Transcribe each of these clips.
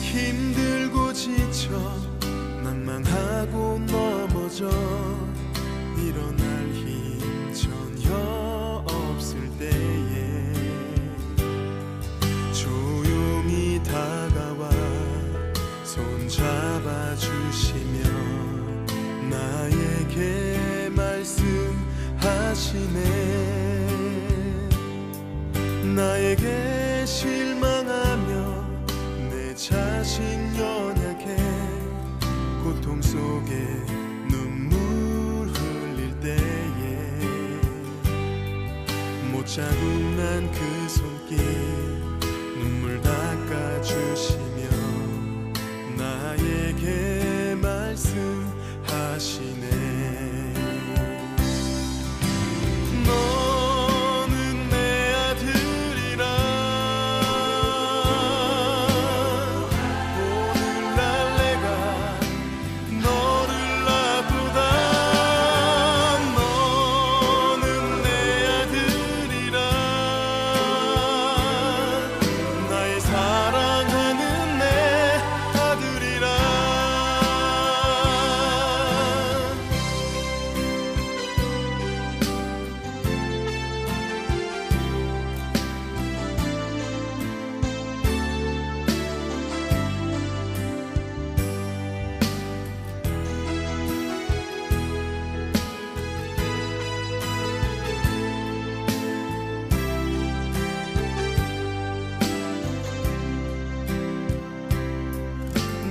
힘들고 지쳐 낭망하고 넘어져 일어날 힘 전혀 없을 때에 조용히 다가와 손잡아 주시며 나에게 말씀하시네. 나에게 실망하며 내 자신 연약해 고통 속에 눈물 흘릴 때에 못자국 난 그 손길 눈물 닦아주시며 나에게 말씀하시네. 너는 내 아들이라 오늘날 내가 너를 낳고다. 너는 내 아들이라 나의 사랑하는 내 아들이라.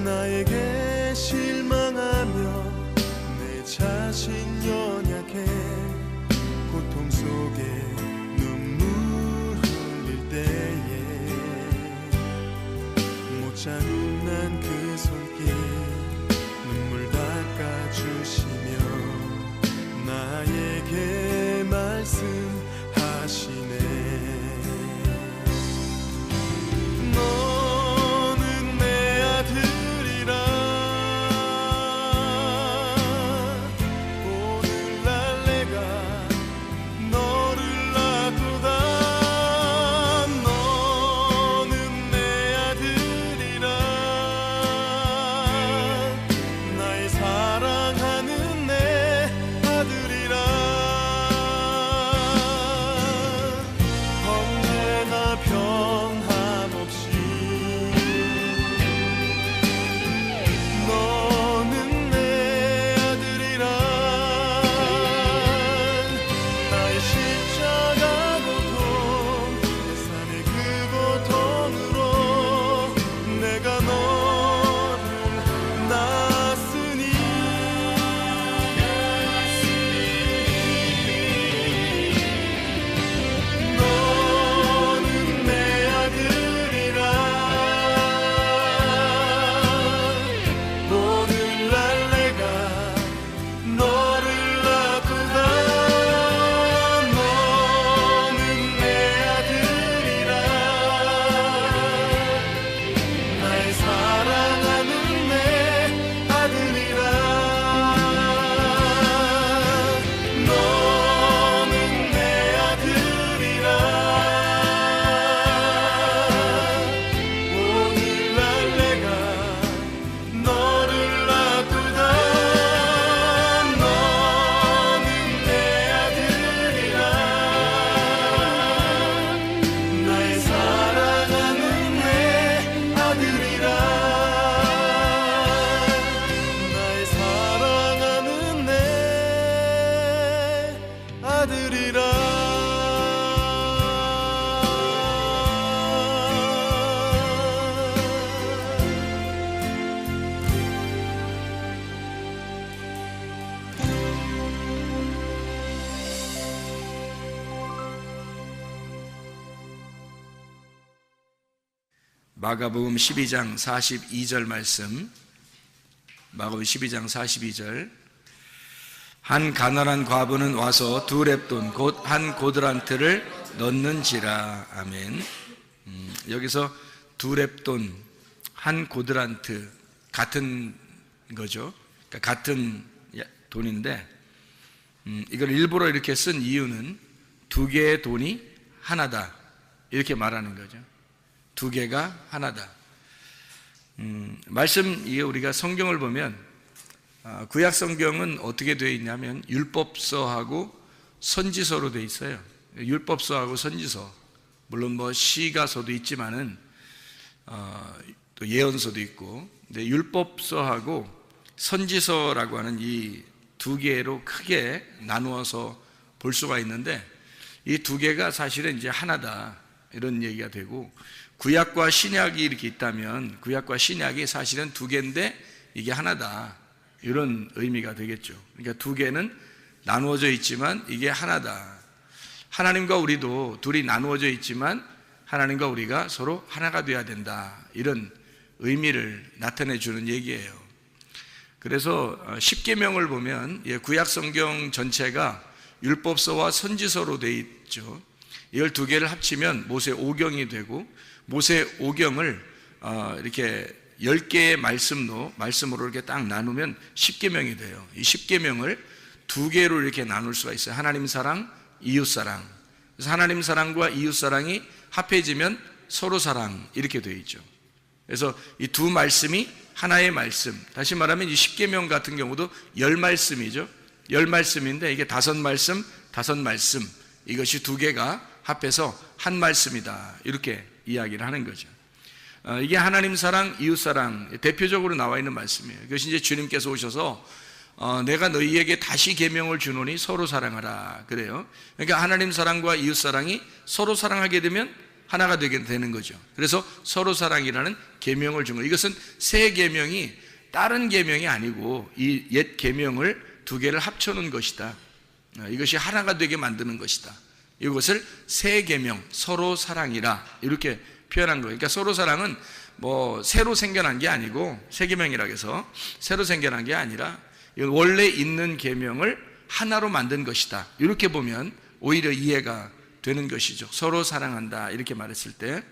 나에게 실망하며 내 자신 연약해 고통 속에 눈물 흘릴 때에 못자국 난 그 손길 눈물 닦아주시며 나에게 말씀하시네. 너는 내 아들이라 오늘날 내가 너를 낳고다. 너는 내 아들이라 나의 사랑하는 내 아들이라. 언제나 변함없이 너는 내 아들이라. 나의 십자가 고통 내 삶의 그 고통으로 내가 너를 낳았으니 너는 내 아들이라 오늘날 내가 너를 낳고다. 너는 내 아들이라 나의 사랑하는 내 아들이라. 너는 내 아들이라 오늘날 내가 너를 낳고다. 너는 내 아들이라 나의 사랑하는 내 아들이라. 나의 사랑하는 내 아들이라. 마가복음 12장 42절 말씀. 마가복음 12장 42절. 한 가난한 과부는 와서 두 렙돈 곧 한 고드란트를 넣는지라. 아멘. 여기서 두 렙돈 한 고드란트 같은 거죠. 그러니까 같은 돈인데 이걸 일부러 이렇게 쓴 이유는 두 개의 돈이 하나다 이렇게 말하는 거죠. 두 개가 하나다. 말씀 이게 우리가 성경을 보면 구약 성경은 어떻게 되어 있냐면 율법서하고 선지서로 되어 있어요. 율법서하고 선지서, 물론 뭐 시가서도 있지만은 또 예언서도 있고, 근데 율법서하고 선지서라고 하는 이 두 개로 크게 나누어서 볼 수가 있는데, 이 두 개가 사실은 이제 하나다 이런 얘기가 되고, 구약과 신약이 이렇게 있다면 구약과 신약이 사실은 두 개인데 이게 하나다 이런 의미가 되겠죠. 그러니까 두 개는 나누어져 있지만 이게 하나다. 하나님과 우리도 둘이 나누어져 있지만 하나님과 우리가 서로 하나가 되어야 된다, 이런 의미를 나타내 주는 얘기예요. 그래서 십계명을 보면 구약 성경 전체가 율법서와 선지서로 되어 있죠. 이걸 두 개를 합치면 모세 오경이 되고, 모세 오경을 이렇게 10개의 말씀으로 이렇게 딱 나누면 십계명이 돼요. 이 십계명을 두 개로 이렇게 나눌 수가 있어요. 하나님 사랑, 이웃 사랑. 그래서 하나님 사랑과 이웃 사랑이 합해지면 서로 사랑, 이렇게 되어 있죠. 그래서 이 두 말씀이 하나의 말씀, 다시 말하면 이 십계명 같은 경우도 10말씀이죠. 10말씀인데 이게 5말씀, 5말씀, 이것이 두 개가 합해서 한 말씀이다, 이렇게 이야기를 하는 거죠. 이게 하나님 사랑, 이웃 사랑 대표적으로 나와 있는 말씀이에요. 그것이 이제 주님께서 오셔서 내가 너희에게 다시 계명을 주노니 서로 사랑하라, 그래요. 그러니까 하나님 사랑과 이웃 사랑이 서로 사랑하게 되면 하나가 되게 되는 거죠. 그래서 서로 사랑이라는 계명을 준 거예요. 이것은 새 계명이 다른 계명이 아니고 이 옛 계명을 두 개를 합쳐놓은 것이다. 이것이 하나가 되게 만드는 것이다. 이것을 새 계명, 서로 사랑이라, 이렇게 표현한 거예요. 그러니까 서로 사랑은 뭐 새로 생겨난 게 아니고, 새 계명이라고 해서 새로 생겨난 게 아니라 원래 있는 계명을 하나로 만든 것이다, 이렇게 보면 오히려 이해가 되는 것이죠. 서로 사랑한다, 이렇게 말했을 때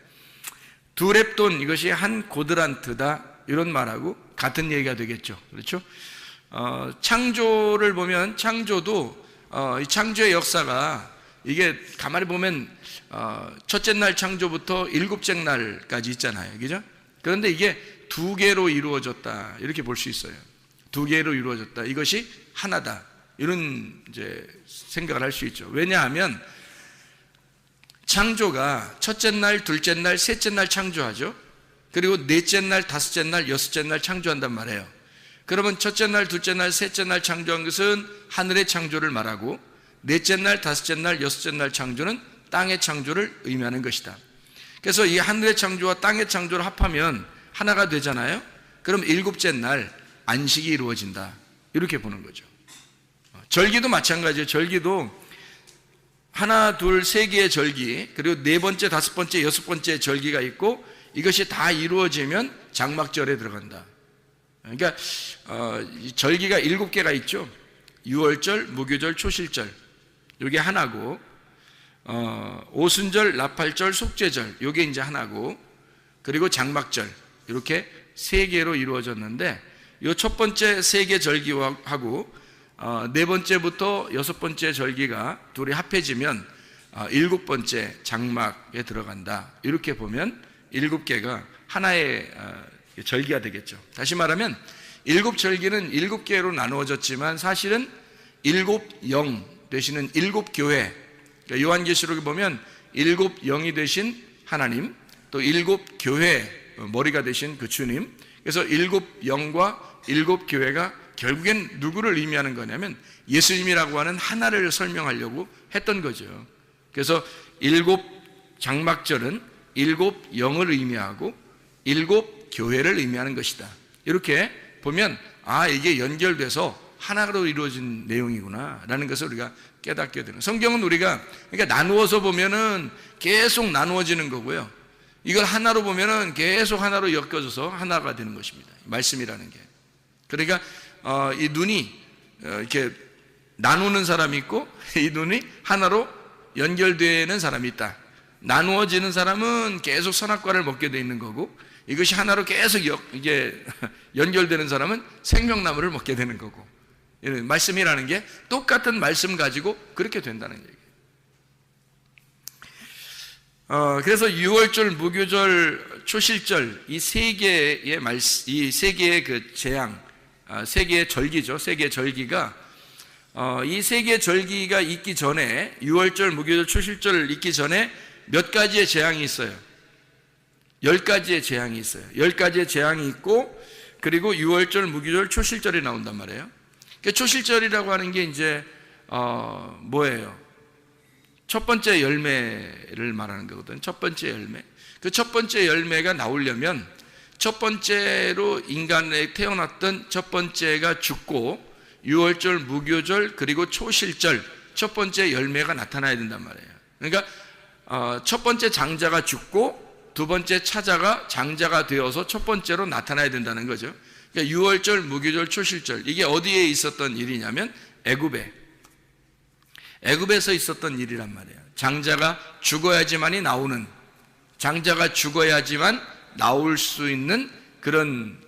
두렙돈, 이것이 한 고드란트다, 이런 말하고 같은 얘기가 되겠죠. 그렇죠? 창조를 보면 창조도 이 창조의 역사가 이게 가만히 보면 첫째 날 창조부터 일곱째 날까지 있잖아요, 그죠? 그런데 이게 두 개로 이루어졌다, 이렇게 볼 수 있어요. 두 개로 이루어졌다, 이것이 하나다, 이런 이제 생각을 할 수 있죠. 왜냐하면 창조가 첫째 날, 둘째 날, 셋째 날 창조하죠. 그리고 넷째 날, 다섯째 날, 여섯째 날 창조한단 말이에요. 그러면 첫째 날, 둘째 날, 셋째 날 창조한 것은 하늘의 창조를 말하고, 넷째 날, 다섯째 날, 여섯째 날 창조는 땅의 창조를 의미하는 것이다. 그래서 이 하늘의 창조와 땅의 창조를 합하면 하나가 되잖아요. 그럼 일곱째 날 안식이 이루어진다, 이렇게 보는 거죠. 절기도 마찬가지예요. 절기도 하나, 둘, 세 개의 절기, 그리고 네 번째, 다섯 번째, 여섯 번째 절기가 있고, 이것이 다 이루어지면 장막절에 들어간다. 그러니까 절기가 7개가 있죠. 유월절, 무교절, 초실절, 이게 하나고, 오순절, 나팔절, 속죄절, 이게 이제 하나고, 그리고 장막절, 이렇게 3개로 이루어졌는데, 이 첫 번째 3개 절기하고 네 번째부터 여섯 번째 절기가 둘이 합해지면 일곱 번째 장막에 들어간다, 이렇게 보면 7개가 하나의 절기가 되겠죠. 다시 말하면 7절기는 7개로 나누어졌지만 사실은 7영 되시는 7교회, 그러니까 요한계시록에 보면 7영이 되신 하나님, 또 7교회 머리가 되신 그 주님, 그래서 7영과 7교회가 결국엔 누구를 의미하는 거냐면 예수님이라고 하는 하나를 설명하려고 했던 거죠. 그래서 7장막절은 7영을 의미하고 7교회를 의미하는 것이다, 이렇게 보면 이게 연결돼서 하나로 이루어진 내용이구나 라는 것을 우리가 깨닫게 되는, 성경은 우리가 그러니까 나누어서 보면은 계속 나누어지는 거고요, 이걸 하나로 보면은 계속 하나로 엮여져서 하나가 되는 것입니다, 말씀이라는 게. 그러니까 이 눈이 이렇게 나누는 사람이 있고, 이 눈이 하나로 연결되는 사람이 있다. 나누어지는 사람은 계속 선악과를 먹게 돼 있는 거고, 이것이 하나로 계속 이게 연결되는 사람은 생명나무를 먹게 되는 거고, 말씀이라는 게 똑같은 말씀 가지고 그렇게 된다는 얘기예요. 그래서 유월절, 무교절, 초실절 이 세 개의 이 세 개의 그 재앙, 세 개의 절기죠. 세 개의 절기가 이 세 개의 절기가 있기 전에 유월절, 무교절, 초실절 있기 전에 몇 가지의 재앙이 있어요. 10가지의 재앙이 있어요. 10가지의 재앙이 있고 그리고 유월절, 무교절, 초실절이 나온단 말이에요. 그러니까 초실절이라고 하는 게 이제 뭐예요? 첫 번째 열매를 말하는 거거든. 첫 번째 열매. 그 첫 번째 열매가 나오려면 첫 번째로 인간에 태어났던 첫 번째가 죽고 유월절, 무교절 그리고 초실절 첫 번째 열매가 나타나야 된단 말이에요. 그러니까 첫 번째 장자가 죽고 두 번째 차자가 장자가 되어서 첫 번째로 나타나야 된다는 거죠. 그러니까 유월절, 무교절, 초실절 이게 어디에 있었던 일이냐면 애굽에서 있었던 일이란 말이에요. 장자가 죽어야지만이 나오는, 장자가 죽어야지만 나올 수 있는 그런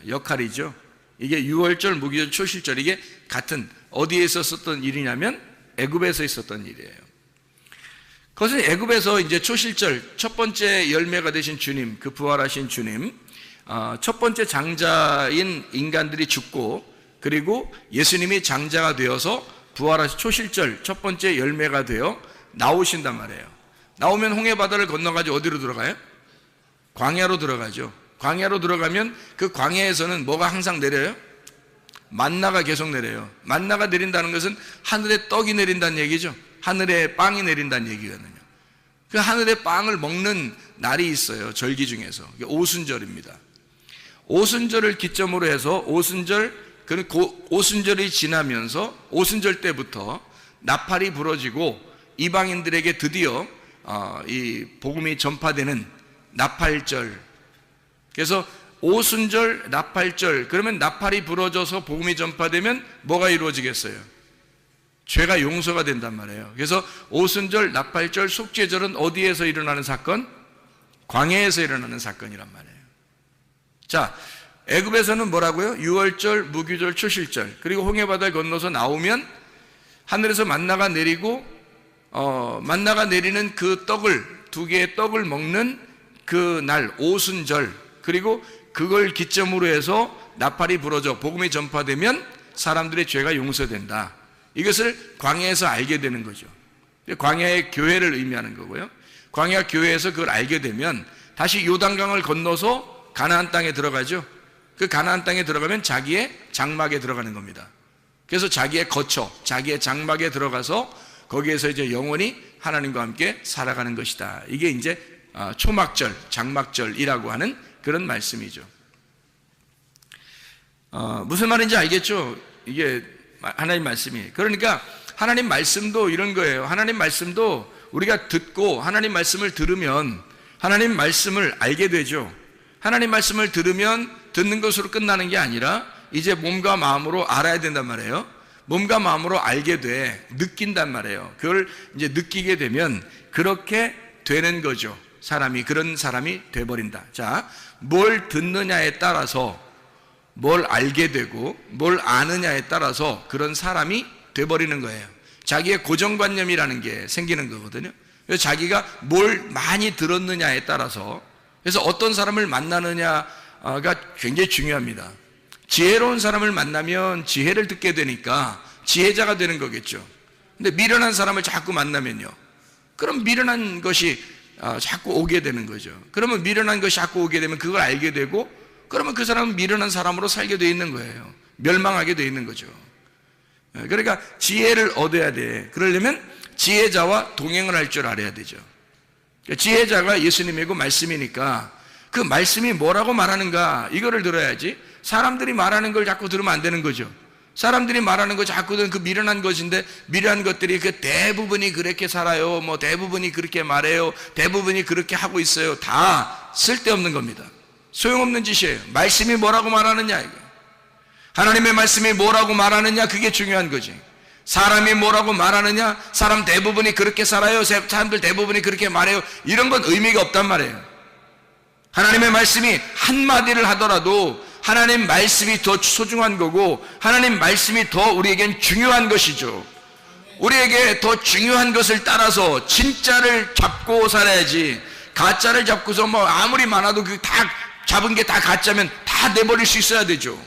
역할이죠. 이게 유월절, 무교절, 초실절 이게 같은 어디에 있었던 일이냐면 애굽에서 있었던 일이에요. 그것은 애굽에서 이제 초실절 첫 번째 열매가 되신 주님, 그 부활하신 주님, 첫 번째 장자인 인간들이 죽고 그리고 예수님이 장자가 되어서 부활하신 초실절 첫 번째 열매가 되어 나오신단 말이에요. 나오면 홍해바다를 건너가지고 어디로 들어가요? 광야로 들어가죠. 광야로 들어가면 그 광야에서는 뭐가 항상 내려요? 만나가 계속 내려요. 만나가 내린다는 것은 하늘에 떡이 내린다는 얘기죠. 하늘에 빵이 내린다는 얘기거든요. 그 하늘에 빵을 먹는 날이 있어요. 절기 중에서. 오순절입니다. 오순절을 기점으로 해서 오순절이 지나면서 오순절 때부터 나팔이 부러지고 이방인들에게 드디어 이 복음이 전파되는 나팔절. 그래서 오순절, 나팔절. 그러면 나팔이 부러져서 복음이 전파되면 뭐가 이루어지겠어요? 죄가 용서가 된단 말이에요. 그래서 오순절, 나팔절, 속죄절은 어디에서 일어나는 사건? 광야에서 일어나는 사건이란 말이에요. 자, 애굽에서는 뭐라고요? 유월절, 무교절, 초실절. 그리고 홍해바다를 건너서 나오면 하늘에서 만나가 내리고 만나가 내리는 그 떡을, 두 개의 떡을 먹는 그 날 오순절. 그리고 그걸 기점으로 해서 나팔이 부러져 복음이 전파되면 사람들의 죄가 용서된다. 이것을 광야에서 알게 되는 거죠. 광야의 교회를 의미하는 거고요. 광야 교회에서 그걸 알게 되면 다시 요단강을 건너서 가나안 땅에 들어가죠. 그 가나안 땅에 들어가면 자기의 장막에 들어가는 겁니다. 그래서 자기의 거처, 자기의 장막에 들어가서 거기에서 이제 영원히 하나님과 함께 살아가는 것이다. 이게 이제 초막절, 장막절이라고 하는 그런 말씀이죠. 무슨 말인지 알겠죠? 이게 하나님 말씀이. 그러니까 하나님 말씀도 이런 거예요. 하나님 말씀도 우리가 듣고 하나님 말씀을 들으면 하나님 말씀을 알게 되죠. 하나님 말씀을 들으면 듣는 것으로 끝나는 게 아니라 이제 몸과 마음으로 알아야 된단 말이에요. 몸과 마음으로 알게 돼, 느낀단 말이에요. 그걸 이제 느끼게 되면 그렇게 되는 거죠. 그런 사람이 돼버린다. 자, 뭘 듣느냐에 따라서 뭘 알게 되고 뭘 아느냐에 따라서 그런 사람이 돼버리는 거예요. 자기의 고정관념이라는 게 생기는 거거든요. 그래서 자기가 뭘 많이 들었느냐에 따라서, 그래서 어떤 사람을 만나느냐가 굉장히 중요합니다. 지혜로운 사람을 만나면 지혜를 듣게 되니까 지혜자가 되는 거겠죠. 근데 미련한 사람을 자꾸 만나면요, 그럼 미련한 것이 자꾸 오게 되는 거죠. 그러면 미련한 것이 자꾸 오게 되면 그걸 알게 되고, 그러면 그 사람은 미련한 사람으로 살게 돼 있는 거예요. 멸망하게 돼 있는 거죠. 그러니까 지혜를 얻어야 돼. 그러려면 지혜자와 동행을 할 줄 알아야 되죠. 지혜자가 예수님이고 말씀이니까 그 말씀이 뭐라고 말하는가 이거를 들어야지, 사람들이 말하는 걸 자꾸 들으면 안 되는 거죠. 사람들이 말하는 거 자꾸 들으면 그 미련한 것인데, 미련한 것들이 그 대부분이 그렇게 살아요, 뭐 대부분이 그렇게 말해요, 대부분이 그렇게 하고 있어요. 다 쓸데없는 겁니다. 소용없는 짓이에요. 말씀이 뭐라고 말하느냐, 이거. 하나님의 말씀이 뭐라고 말하느냐, 그게 중요한 거지. 사람이 뭐라고 말하느냐, 사람 대부분이 그렇게 살아요, 사람들 대부분이 그렇게 말해요, 이런 건 의미가 없단 말이에요. 하나님의 말씀이 한마디를 하더라도 하나님 말씀이 더 소중한 거고, 하나님 말씀이 더 우리에겐 중요한 것이죠. 우리에게 더 중요한 것을 따라서 진짜를 잡고 살아야지, 가짜를 잡고서 뭐 아무리 많아도 그 다 잡은 게 다 가짜면 다 내버릴 수 있어야 되죠.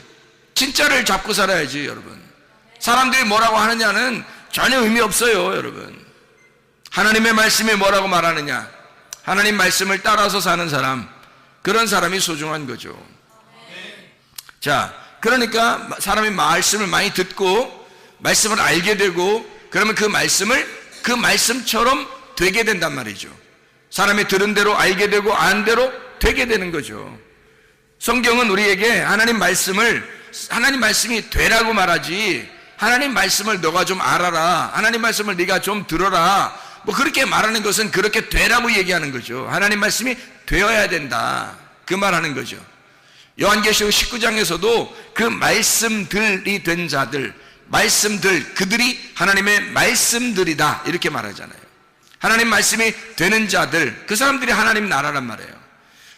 진짜를 잡고 살아야지, 여러분. 사람들이 뭐라고 하느냐는 전혀 의미 없어요, 여러분. 하나님의 말씀이 뭐라고 말하느냐, 하나님 말씀을 따라서 사는 사람, 그런 사람이 소중한 거죠. 자, 그러니까 사람이 말씀을 많이 듣고 말씀을 알게 되고, 그러면 그 말씀처럼 되게 된단 말이죠. 사람이 들은 대로 알게 되고 안 대로 되게 되는 거죠. 성경은 우리에게 하나님 말씀이 되라고 말하지, 하나님 말씀을 너가 좀 알아라, 하나님 말씀을 네가 좀 들어라, 뭐 그렇게 말하는 것은 그렇게 되라고 얘기하는 거죠. 하나님 말씀이 되어야 된다, 그 말하는 거죠. 요한계시록 19장에서도 그 말씀들이 된 자들, 그들이 하나님의 말씀들이다, 이렇게 말하잖아요. 하나님 말씀이 되는 자들, 그 사람들이 하나님 나라란 말이에요.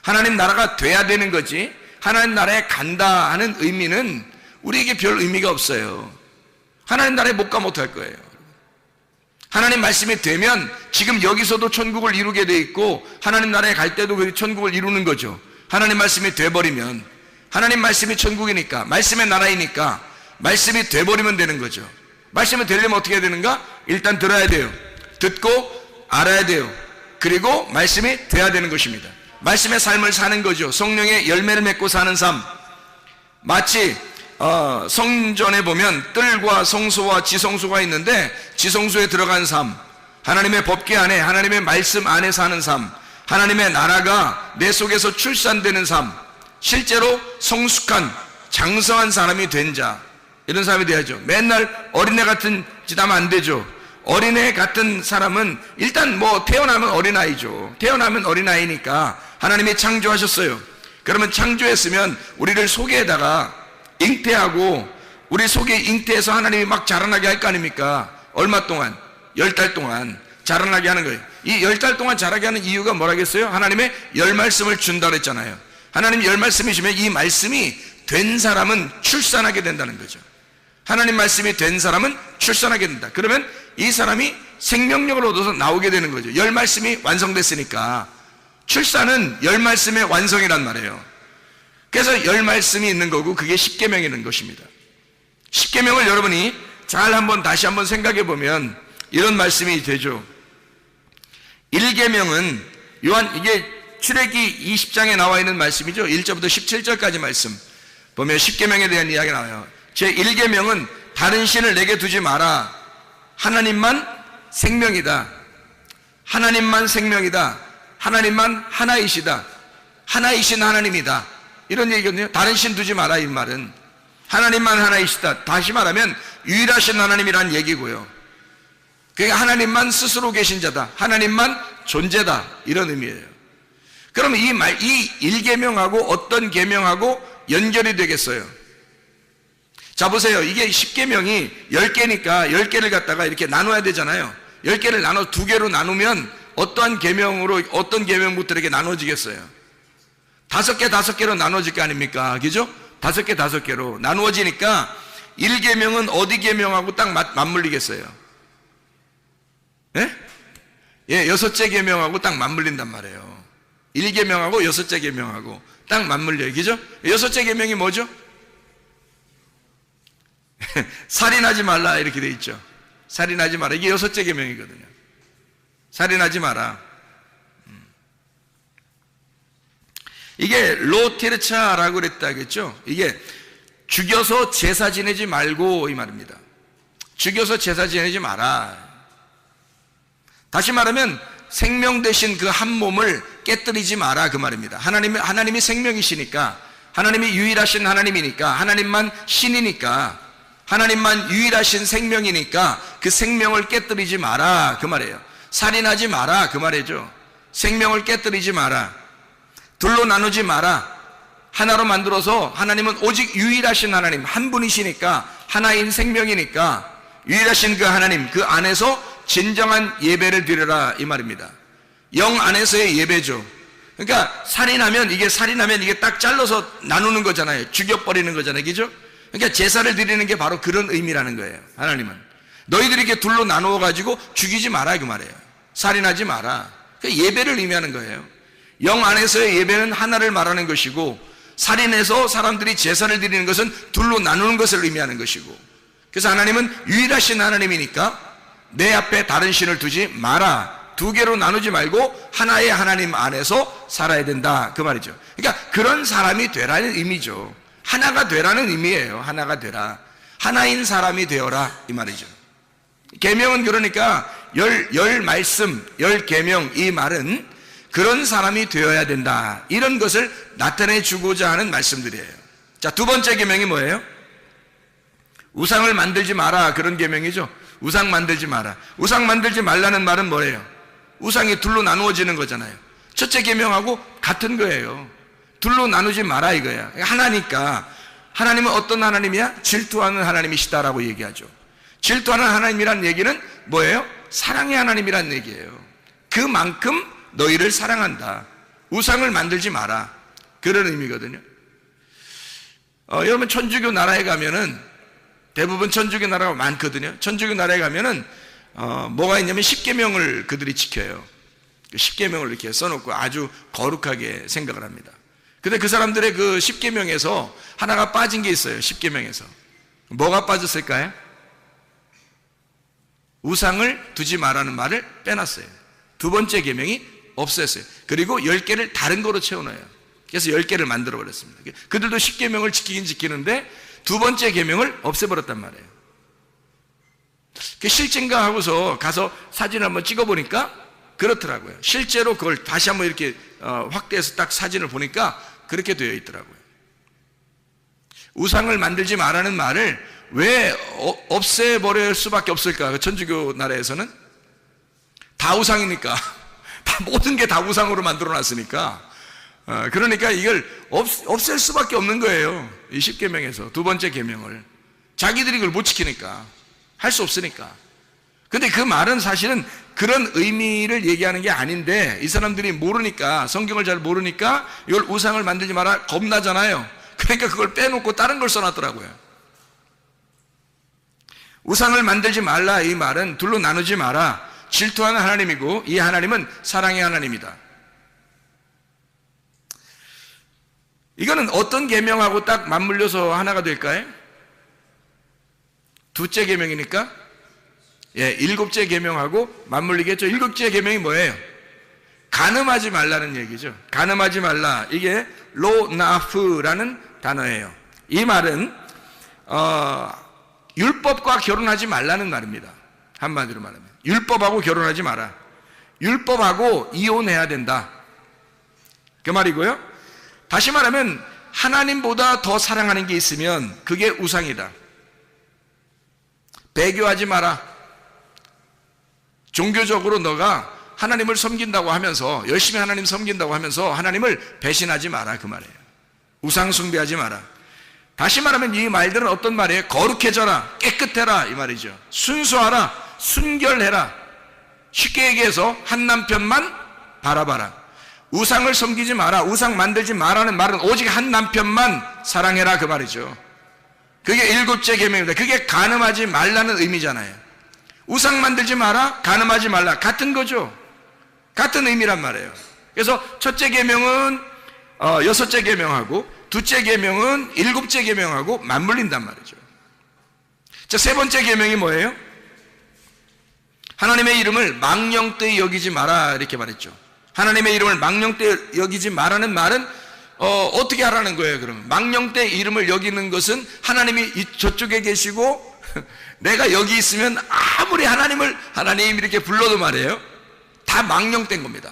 하나님 나라가 돼야 되는 거지, 하나님 나라에 간다 하는 의미는 우리에게 별 의미가 없어요. 하나님 나라에 못 가 못할 거예요. 하나님 말씀이 되면 지금 여기서도 천국을 이루게 돼 있고, 하나님 나라에 갈 때도 그 천국을 이루는 거죠. 하나님 말씀이 돼버리면, 하나님 말씀이 천국이니까, 말씀의 나라이니까 말씀이 돼버리면 되는 거죠. 말씀이 되려면 어떻게 해야 되는가? 일단 들어야 돼요. 듣고 알아야 돼요. 그리고 말씀이 돼야 되는 것입니다. 말씀의 삶을 사는 거죠. 성령의 열매를 맺고 사는 삶. 마치 성전에 보면 뜰과 성소와 지성소가 있는데, 지성소에 들어간 삶, 하나님의 법궤 안에, 하나님의 말씀 안에 사는 삶, 하나님의 나라가 내 속에서 출산되는 삶, 실제로 성숙한 장성한 사람이 된 자, 이런 사람이 돼야죠. 맨날 어린애 같은 짓 하면 안 되죠. 어린애 같은 사람은 일단 뭐 태어나면 어린아이죠. 태어나면 어린아이니까 하나님이 창조하셨어요. 그러면 창조했으면 우리를 속에다가 잉태하고, 우리 속에 잉태해서 하나님이 막 자라나게 할 거 아닙니까? 얼마 동안? 10달 동안 자라나게 하는 거예요. 이 10달 동안 자라게 하는 이유가 뭐라겠어요? 하나님의 열 말씀을 준다 그랬잖아요. 하나님 열 말씀이시면 이 말씀이 된 사람은 출산하게 된다는 거죠. 하나님 말씀이 된 사람은 출산하게 된다. 그러면 이 사람이 생명력을 얻어서 나오게 되는 거죠. 열 말씀이 완성됐으니까. 출산은 열 말씀의 완성이란 말이에요. 그래서 열 말씀이 있는 거고, 그게 십계명이 있는 것입니다. 십계명을 여러분이 잘 다시 한번 생각해 보면 이런 말씀이 되죠. 1계명은 이게 출애기 20장에 나와 있는 말씀이죠. 1절부터 17절까지 말씀 보면 십계명에 대한 이야기가 나와요. 제 1계명은 다른 신을 내게 두지 마라. 하나님만 생명이다. 하나님만 생명이다. 하나님만 하나이시다. 하나이신 하나님이다. 이런 얘기거든요. 다른 신 두지 마라, 이 말은. 하나님만 하나이시다. 다시 말하면 유일하신 하나님이란 얘기고요. 그러니까 하나님만 스스로 계신 자다. 하나님만 존재다. 이런 의미예요. 그러면 이 1계명하고 어떤 계명하고 연결이 되겠어요? 자, 보세요. 이게 10계명이 10개니까 10개를 갖다가 이렇게 나눠야 되잖아요. 10개를 나눠 2개로 나누면 어떤 계명부터 이렇게 나눠지겠어요? 5개로 나눠질 거 아닙니까? 그죠? 5개로 나누어지니까 1계명은 어디 계명하고 딱 맞물리겠어요? 예? 예, 6째 계명하고 딱 맞물린단 말이에요. 1계명하고 6째 계명하고 딱 맞물려요. 그죠? 6째 계명이 뭐죠? 살인하지 말라, 이렇게 돼 있죠. 살인하지 마라. 이게 6째 계명이거든요. 살인하지 마라. 이게 로티르차라고 그랬다겠죠. 이게 죽여서 제사 지내지 말고, 이 말입니다. 죽여서 제사 지내지 마라. 다시 말하면 생명 대신 그 한 몸을 깨뜨리지 마라, 그 말입니다. 하나님이 생명이시니까, 하나님이 유일하신 하나님이니까, 하나님만 신이니까, 하나님만 유일하신 생명이니까 그 생명을 깨뜨리지 마라, 그 말이에요. 살인하지 마라, 그 말이죠. 생명을 깨뜨리지 마라. 둘로 나누지 마라. 하나로 만들어서, 하나님은 오직 유일하신 하나님, 한 분이시니까, 하나인 생명이니까 유일하신 그 하나님, 그 안에서 진정한 예배를 드려라, 이 말입니다. 영 안에서의 예배죠. 그러니까 살인하면 이게 딱 잘라서 나누는 거잖아요. 죽여버리는 거잖아요. 그죠? 그러니까 제사를 드리는 게 바로 그런 의미라는 거예요. 하나님은 너희들이 이렇게 둘로 나누어 가지고 죽이지 마라, 그 말이에요. 살인하지 마라. 그 예배를 의미하는 거예요. 영 안에서의 예배는 하나를 말하는 것이고, 살인해서 사람들이 제사를 드리는 것은 둘로 나누는 것을 의미하는 것이고, 그래서 하나님은 유일하신 하나님이니까 내 앞에 다른 신을 두지 마라, 두 개로 나누지 말고 하나의 하나님 안에서 살아야 된다, 그 말이죠. 그러니까 그런 사람이 되라는 의미죠. 하나가 되라는 의미예요. 하나가 되라, 하나인 사람이 되어라, 이 말이죠. 계명은 그러니까 열 말씀, 열 계명, 이 말은 그런 사람이 되어야 된다, 이런 것을 나타내 주고자 하는 말씀들이에요. 자, 두 번째 계명이 뭐예요? 우상을 만들지 마라, 그런 계명이죠. 우상 만들지 마라. 우상 만들지 말라는 말은 뭐예요? 우상이 둘로 나누어지는 거잖아요. 첫째 계명하고 같은 거예요. 둘로 나누지 마라, 이거야. 하나니까. 하나님은 어떤 하나님이야? 질투하는 하나님이시다라고 얘기하죠. 질투하는 하나님이란 얘기는 뭐예요? 사랑의 하나님이란 얘기예요. 그만큼 너희를 사랑한다. 우상을 만들지 마라, 그런 의미거든요. 여러분, 천주교 나라에 가면은, 대부분 천주교 나라가 많거든요. 천주교 나라에 가면은 뭐가 있냐면 십계명을 그들이 지켜요. 십계명을 이렇게 써놓고 아주 거룩하게 생각을 합니다. 근데 그 사람들의 그 십계명에서 하나가 빠진 게 있어요. 십계명에서 뭐가 빠졌을까요? 우상을 두지 마라는 말을 빼놨어요. 두 번째 계명이 없앴어요. 그리고 10개를 다른 거로 채워넣어요. 그래서 10개를 만들어 버렸습니다. 그들도 십계명을 지키긴 지키는데 두 번째 계명을 없애버렸단 말이에요. 그게 실제인가 하고서 가서 사진을 한번 찍어보니까 그렇더라고요. 실제로 그걸 다시 한번 이렇게 확대해서 딱 사진을 보니까 그렇게 되어 있더라고요. 우상을 만들지 말라는 말을 왜 없애버릴 수밖에 없을까? 그 천주교 나라에서는 다 우상이니까, 다 모든 게 다 우상으로 만들어놨으니까, 그러니까 이걸 없앨 수밖에 없는 거예요. 이 십계명에서 두 번째 계명을. 자기들이 그걸 못 지키니까, 할 수 없으니까. 근데 그 말은 사실은 그런 의미를 얘기하는 게 아닌데, 이 사람들이 모르니까, 성경을 잘 모르니까 이걸 우상을 만들지 마라 겁나잖아요. 그러니까 그걸 빼놓고 다른 걸 써놨더라고요. 우상을 만들지 말라, 이 말은 둘로 나누지 마라, 질투하는 하나님이고, 이 하나님은 사랑의 하나님이다. 이거는 어떤 계명하고 딱 맞물려서 하나가 될까요? 둘째 계명이니까, 일곱째 계명하고 맞물리겠죠. 일곱째 계명이 뭐예요? 간음하지 말라는 얘기죠. 간음하지 말라, 이게 로나프라는 단어예요. 이 말은 율법과 결혼하지 말라는 말입니다. 한마디로 말하면 율법하고 결혼하지 마라, 율법하고 이혼해야 된다, 그 말이고요. 다시 말하면 하나님보다 더 사랑하는 게 있으면 그게 우상이다. 배교하지 마라. 종교적으로 너가 하나님을 섬긴다고 하면서, 열심히 하나님 섬긴다고 하면서 하나님을 배신하지 마라, 그 말이에요. 우상 숭배하지 마라. 다시 말하면 이 말들은 어떤 말이에요? 거룩해져라, 깨끗해라, 이 말이죠. 순수하라, 순결해라. 쉽게 얘기해서 한 남편만 바라봐라. 우상을 섬기지 마라, 우상 만들지 마라는 말은 오직 한 남편만 사랑해라, 그 말이죠. 그게 일곱째 계명입니다. 그게 간음하지 말라는 의미잖아요. 우상 만들지 마라, 간음하지 말라, 같은 거죠. 같은 의미란 말이에요. 그래서 첫째 계명은 여섯째 계명하고, 둘째 계명은 일곱째 계명하고 맞물린단 말이죠. 자, 세 번째 계명이 뭐예요? 하나님의 이름을 망령되이 여기지 마라, 이렇게 말했죠. 하나님의 이름을 망령되이 여기지 마라는 말은 어떻게 하라는 거예요? 그러면 망령되이 이름을 여기는 것은 하나님이 저쪽에 계시고 내가 여기 있으면 아무리 하나님 이렇게 불러도 말이에요, 다 망령된 겁니다.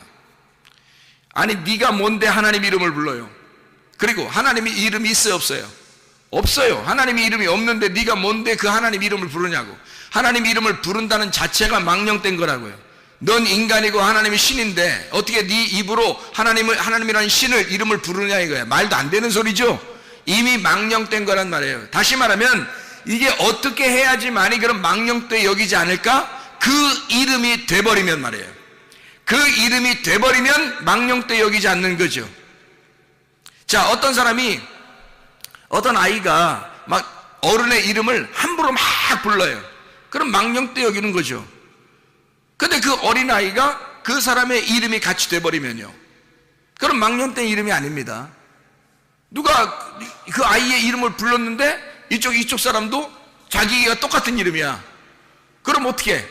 아니, 네가 뭔데 하나님 이름을 불러요? 그리고 하나님이 이름이 있어요, 없어요? 없어요. 하나님이 이름이 없는데 네가 뭔데 그 하나님 이름을 부르냐고. 하나님 이름을 부른다는 자체가 망령된 거라고요. 넌 인간이고 하나님이 신인데 어떻게 네 입으로 하나님이라는 신을 이름을 부르냐, 이거야. 말도 안 되는 소리죠. 이미 망령된 거란 말이에요. 다시 말하면 이게 어떻게 해야지만이 그런 망령되이 여기지 않을까? 그 이름이 돼버리면 말이에요. 그 이름이 돼버리면 망령되이 여기지 않는 거죠. 자, 어떤 아이가 막 어른의 이름을 함부로 막 불러요. 그럼 망령되이 여기는 거죠. 근데 그 어린아이가 그 사람의 이름이 같이 돼버리면요, 그럼 망령된 이름이 아닙니다. 누가 그 아이의 이름을 불렀는데 이쪽 사람도 자기가 똑같은 이름이야. 그럼 어떻게?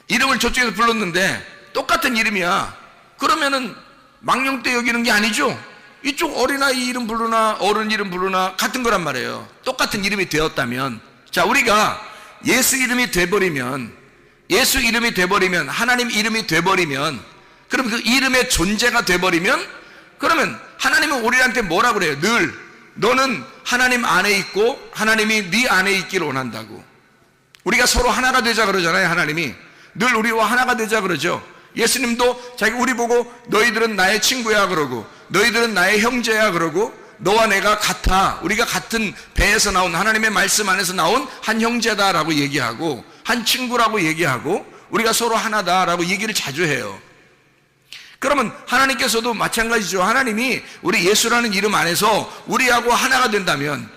이름을 저쪽에서 불렀는데 똑같은 이름이야. 그러면은 망령되 여기는 게 아니죠. 이쪽 어린아이 이름 부르나 어른 이름 부르나 같은 거란 말이에요. 똑같은 이름이 되었다면, 자, 우리가 예수 이름이 돼버리면, 하나님 이름이 돼버리면, 그럼 그 이름의 존재가 돼버리면, 그러면 하나님은 우리한테 뭐라 그래요? 늘 너는 하나님 안에 있고 하나님이 네 안에 있기를 원한다고. 우리가 서로 하나가 되자 그러잖아요. 하나님이 늘 우리와 하나가 되자 그러죠. 예수님도 자기 우리 보고 너희들은 나의 친구야 그러고, 너희들은 나의 형제야 그러고, 너와 내가 같아, 우리가 같은 배에서 나온, 하나님의 말씀 안에서 나온 한 형제다라고 얘기하고, 한 친구라고 얘기하고, 우리가 서로 하나다라고 얘기를 자주 해요. 그러면 하나님께서도 마찬가지죠. 하나님이 우리 예수라는 이름 안에서 우리하고 하나가 된다면,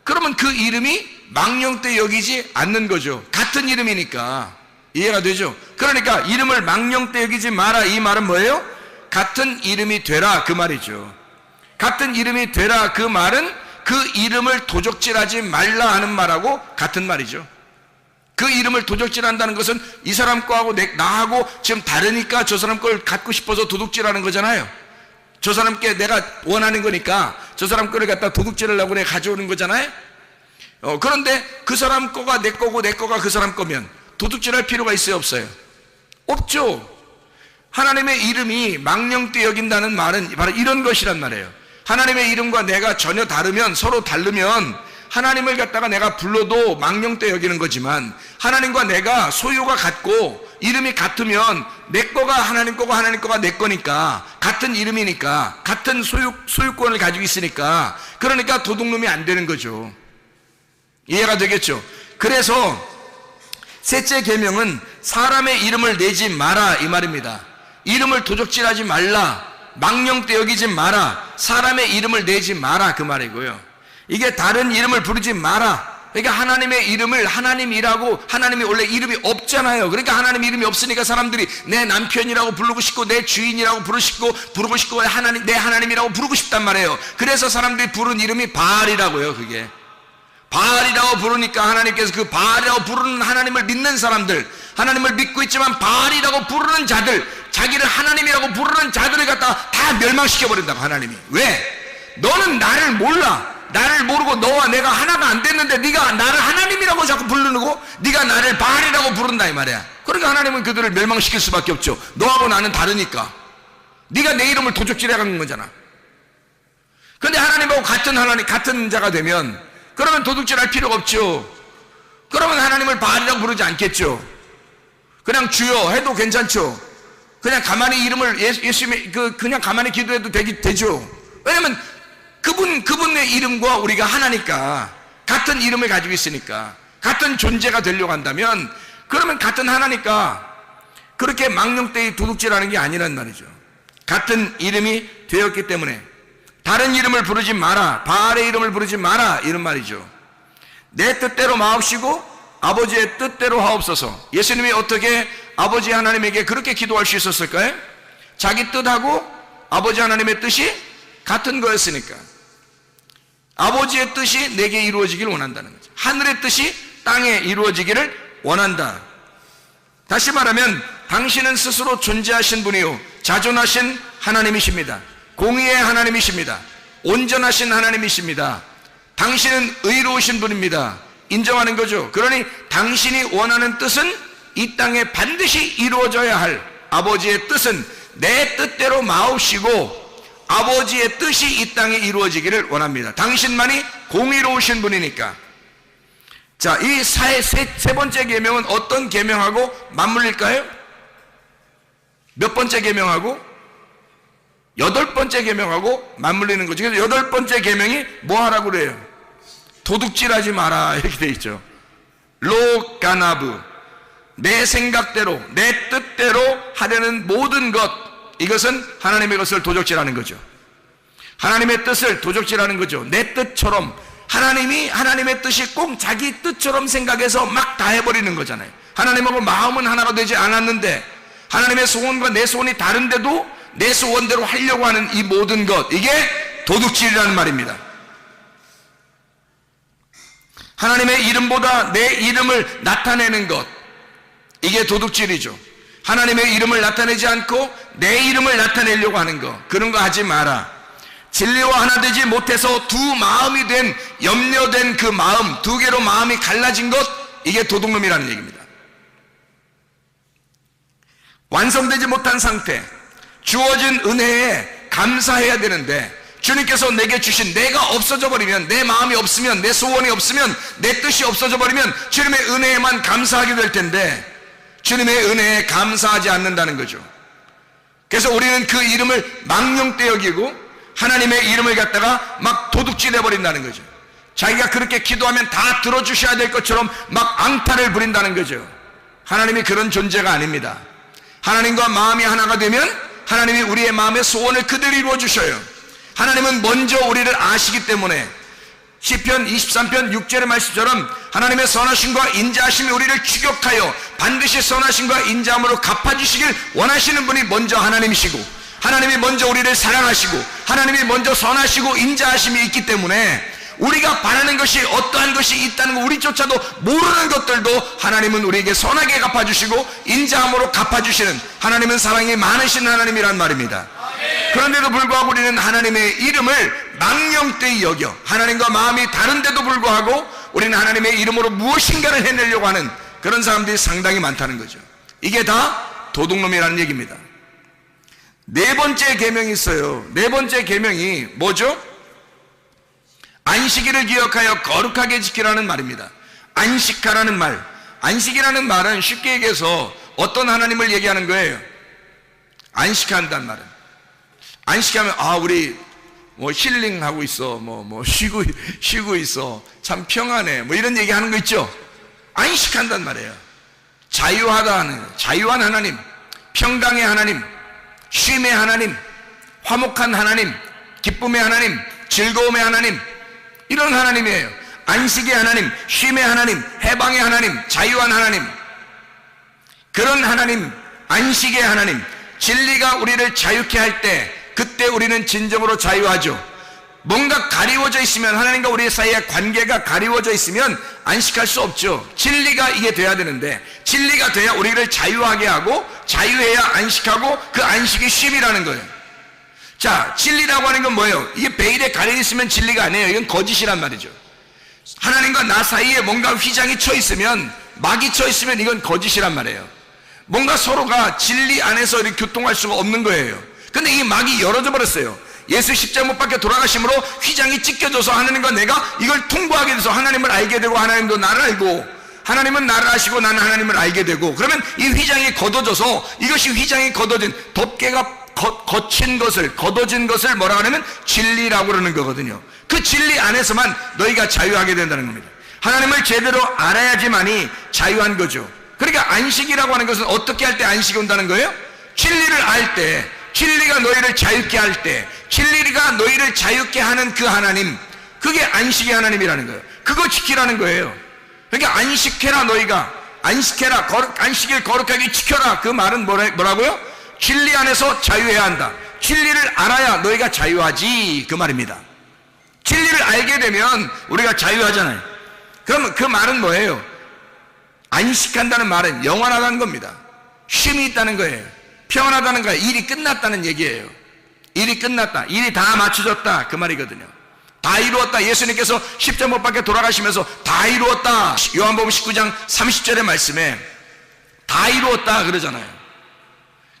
그러면 그 이름이 망령되 여기지 않는 거죠. 같은 이름이니까. 이해가 되죠? 그러니까 이름을 망령되 여기지 마라, 이 말은 뭐예요? 같은 이름이 되라, 그 말이죠. 같은 이름이 되라, 그 말은 그 이름을 도적질하지 말라 하는 말하고 같은 말이죠. 그 이름을 도적질한다는 것은 이 사람 거하고 나하고 지금 다르니까 저 사람 걸 갖고 싶어서 도둑질하는 거잖아요. 저 사람께 내가 원하는 거니까 저 사람 거를 갖다 도둑질하려고 내가 가져오는 거잖아요. 그런데 그 사람 거가 내 거고 내 거가 그 사람 거면 도둑질할 필요가 있어요, 없어요? 없죠. 하나님의 이름이 망령되 여긴다는 말은 바로 이런 것이란 말이에요. 하나님의 이름과 내가 전혀 다르면, 서로 다르면 하나님을 갖다가 내가 불러도 망령되 여기는 거지만, 하나님과 내가 소유가 같고 이름이 같으면 내 거가 하나님 거고 하나님 거가 내 거니까, 같은 이름이니까, 같은 소유권을 가지고 있으니까, 그러니까 도둑놈이 안 되는 거죠. 이해가 되겠죠? 그래서 셋째 계명은 사람의 이름을 내지 마라, 이 말입니다. 이름을 도적질하지 말라, 망령되 여기지 마라, 사람의 이름을 내지 마라, 그 말이고요. 이게 다른 이름을 부르지 마라. 그러니까 하나님의 이름을 하나님이라고, 하나님이 원래 이름이 없잖아요. 그러니까 하나님 이름이 없으니까 사람들이 내 남편이라고 부르고 싶고 내 주인이라고 부르고 싶고 내 하나님이라고 부르고 싶단 말이에요. 그래서 사람들이 부른 이름이 바알이라고요. 그게 바알이라고 부르니까 하나님께서 그 바알이라고 부르는 하나님을 믿는 사람들, 하나님을 믿고 있지만 바알이라고 부르는 자들, 자기를 하나님이라고 부르는 자들을 갖다가 다 멸망시켜버린다고, 하나님이. 왜? 너는 나를 몰라. 나를 모르고 너와 내가 하나가 안 됐는데 네가 나를 하나님이라고 자꾸 부르고 네가 나를 바알이라고 부른다, 이 말이야. 그러니까 하나님은 그들을 멸망시킬 수밖에 없죠. 너하고 나는 다르니까. 네가 내 이름을 도적질해가는 거잖아. 근데 하나님하고 같은 자가 되면, 그러면 도둑질할 필요가 없죠. 그러면 하나님을 바알이라고 부르지 않겠죠. 그냥 주여 해도 괜찮죠. 그냥 가만히 이름을 예수님의 그냥 가만히 기도해도 되죠. 왜냐면 그분의 이름과 우리가 하나니까, 같은 이름을 가지고 있으니까, 같은 존재가 되려고 한다면, 그러면 같은 하나니까 그렇게 망령되이 도둑질하는 게 아니란 말이죠. 같은 이름이 되었기 때문에 다른 이름을 부르지 마라, 바알의 이름을 부르지 마라, 이런 말이죠. 내 뜻대로 마옵시고 아버지의 뜻대로 하옵소서. 예수님이 어떻게 아버지 하나님에게 그렇게 기도할 수 있었을까요? 자기 뜻하고 아버지 하나님의 뜻이 같은 거였으니까. 아버지의 뜻이 내게 이루어지기를 원한다는 거죠. 하늘의 뜻이 땅에 이루어지기를 원한다. 다시 말하면 당신은 스스로 존재하신 분이요 자존하신 하나님이십니다. 공의의 하나님이십니다. 온전하신 하나님이십니다. 당신은 의로우신 분입니다. 인정하는 거죠. 그러니 당신이 원하는 뜻은 이 땅에 반드시 이루어져야 할 아버지의 뜻은 내 뜻대로 마옵시고 아버지의 뜻이 이 땅에 이루어지기를 원합니다. 당신만이 공의로우신 분이니까. 자, 이 세 번째 계명은 어떤 계명하고 맞물릴까요? 몇 번째 계명하고? 8번째 계명하고 맞물리는 거죠. 그래서 8번째 계명이 뭐 하라고 그래요? 도둑질하지 마라, 이렇게 돼 있죠. 로 가나브, 내 생각대로 내 뜻대로 하려는 모든 것, 이것은 하나님의 것을 도적질하는 거죠. 하나님의 뜻을 도적질하는 거죠. 내 뜻처럼, 하나님이 하나님의 뜻이 꼭 자기 뜻처럼 생각해서 막 다 해버리는 거잖아요. 하나님하고 마음은 하나가 되지 않았는데, 하나님의 소원과 내 소원이 다른데도 내 소원대로 하려고 하는 이 모든 것, 이게 도둑질이라는 말입니다. 하나님의 이름보다 내 이름을 나타내는 것, 이게 도둑질이죠. 하나님의 이름을 나타내지 않고 내 이름을 나타내려고 하는 것, 그런 거 하지 마라. 진리와 하나 되지 못해서 두 마음이 된, 염려된 그 마음, 두 개로 마음이 갈라진 것, 이게 도둑놈이라는 얘기입니다. 완성되지 못한 상태, 주어진 은혜에 감사해야 되는데 주님께서 내게 주신 내가 없어져 버리면, 내 마음이 없으면, 내 소원이 없으면, 내 뜻이 없어져 버리면 주님의 은혜에만 감사하게 될 텐데 주님의 은혜에 감사하지 않는다는 거죠. 그래서 우리는 그 이름을 망령되 여기고 하나님의 이름을 갖다가 막 도둑질해 버린다는 거죠. 자기가 그렇게 기도하면 다 들어주셔야 될 것처럼 막 앙탈을 부린다는 거죠. 하나님이 그런 존재가 아닙니다. 하나님과 마음이 하나가 되면 하나님이 우리의 마음의 소원을 그대로 이루어 주셔요. 하나님은 먼저 우리를 아시기 때문에 시편 23편 6절의 말씀처럼 하나님의 선하심과 인자하심이 우리를 추격하여 반드시 선하심과 인자함으로 갚아주시길 원하시는 분이 먼저 하나님이시고, 하나님이 먼저 우리를 사랑하시고, 하나님이 먼저 선하시고 인자하심이 있기 때문에 우리가 바라는 것이 어떠한 것이 있다는 거 우리조차도 모르는 것들도 하나님은 우리에게 선하게 갚아주시고 인자함으로 갚아주시는, 하나님은 사랑이 많으신 하나님이란 말입니다. 그런데도 불구하고 우리는 하나님의 이름을 망령되이 여겨 하나님과 마음이 다른데도 불구하고 우리는 하나님의 이름으로 무엇인가를 해내려고 하는 그런 사람들이 상당히 많다는 거죠. 이게 다 도둑놈이라는 얘기입니다. 네 번째 계명이 있어요. 네 번째 계명이 뭐죠? 안식일을 기억하여 거룩하게 지키라는 말입니다. 안식하라는 말, 안식이라는 말은 쉽게 얘기해서 어떤 하나님을 얘기하는 거예요? 안식한다는 말은, 안식하면 우리 뭐 힐링하고 있어, 쉬고 있어, 참 평안해, 뭐 이런 얘기하는 거 있죠. 안식한다는 말이에요. 자유하다는, 자유한 하나님, 평강의 하나님, 쉼의 하나님, 화목한 하나님, 기쁨의 하나님, 즐거움의 하나님, 이런 하나님이에요. 안식의 하나님, 쉼의 하나님, 해방의 하나님, 자유한 하나님, 그런 하나님, 안식의 하나님, 진리가 우리를 자유케 할 때 그때 우리는 진정으로 자유하죠. 뭔가 가리워져 있으면, 하나님과 우리 사이의 관계가 가리워져 있으면 안식할 수 없죠. 진리가 이게 돼야 되는데, 진리가 돼야 우리를 자유하게 하고, 자유해야 안식하고, 그 안식이 쉼이라는 거예요. 자, 진리라고 하는 건 뭐예요? 이게 베일에 가려 있으면 진리가 아니에요. 이건 거짓이란 말이죠. 하나님과 나 사이에 뭔가 휘장이 쳐 있으면, 막이 쳐 있으면 이건 거짓이란 말이에요. 뭔가 서로가 진리 안에서 이렇게 교통할 수가 없는 거예요. 근데 이 막이 열어져 버렸어요. 예수 십자가 못 박혀 돌아가심으로 휘장이 찢겨져서 하나님과 내가 이걸 통과하게 돼서 하나님을 알게 되고, 하나님도 나를 알고, 하나님은 나를 아시고 나는 하나님을 알게 되고, 그러면 이 휘장이 걷어져서, 이것이 휘장이 걷어진, 덮개가 거친 것을, 걷어진 것을 뭐라 하냐면 진리라고 그러는 거거든요. 그 진리 안에서만 너희가 자유하게 된다는 겁니다. 하나님을 제대로 알아야지만이 자유한 거죠. 그러니까 안식이라고 하는 것은 어떻게 할 때 안식이 온다는 거예요? 진리를 알 때, 진리가 너희를 자유케 할 때, 진리가 너희를 자유케 하는 그 하나님, 그게 안식의 하나님이라는 거예요. 그거 지키라는 거예요. 그러니까 안식해라, 너희가 안식해라, 안식일 거룩하게 지켜라. 그 말은 뭐라고요? 진리 안에서 자유해야 한다. 진리를 알아야 너희가 자유하지, 그 말입니다. 진리를 알게 되면 우리가 자유하잖아요. 그럼 그 말은 뭐예요? 안식한다는 말은 영원하다는 겁니다. 쉼이 있다는 거예요. 평안하다는 거예요. 일이 끝났다는 얘기예요. 일이 끝났다, 일이 다 맞춰졌다, 그 말이거든요. 다 이루었다. 예수님께서 십자가 못 박혀 돌아가시면서 다 이루었다. 요한복음 19장 30절의 말씀에 다 이루었다 그러잖아요.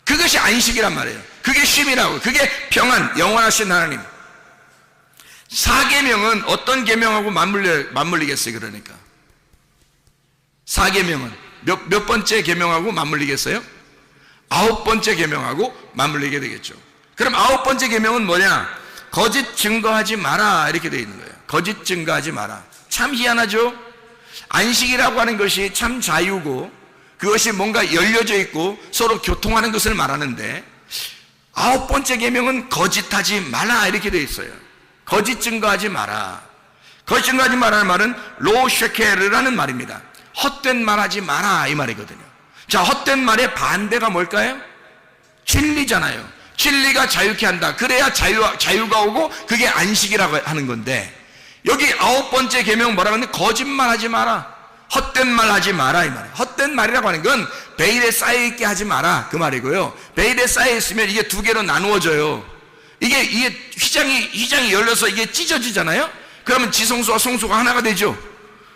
그것이 안식이란 말이에요. 그게 쉼이라고, 그게 평안, 영원하신 하나님. 사계명은 어떤 계명하고 맞물리겠어요? 그러니까 사계명은 몇 번째 계명하고 맞물리겠어요? 9번째 계명하고 맞물리게 되겠죠. 그럼 9번째 계명은 뭐냐? 거짓 증거하지 마라, 이렇게 되어 있는 거예요. 거짓 증거하지 마라. 참 희한하죠? 안식이라고 하는 것이 참 자유고, 그것이 뭔가 열려져 있고 서로 교통하는 것을 말하는데, 9번째 계명은 거짓하지 마라, 이렇게 되어 있어요. 거짓 증거하지 마라. 거짓 증거하지 마라는 말은 로쉐케르라는 말입니다. 헛된 말하지 마라, 이 말이거든요. 자, 헛된 말의 반대가 뭘까요? 진리잖아요. 진리가 자유케 한다. 그래야 자유가 오고 그게 안식이라고 하는 건데, 여기 9번째 계명 뭐라고 하는데, 거짓말하지 마라, 헛된 말 하지 마라 이 말이에요. 헛된 말이라고 하는 건 베일에 쌓여있게 하지 마라 그 말이고요. 베일에 쌓여있으면 이게 두 개로 나누어져요. 이게 휘장이 열려서 이게 찢어지잖아요. 그러면 지성소와 성소가 하나가 되죠.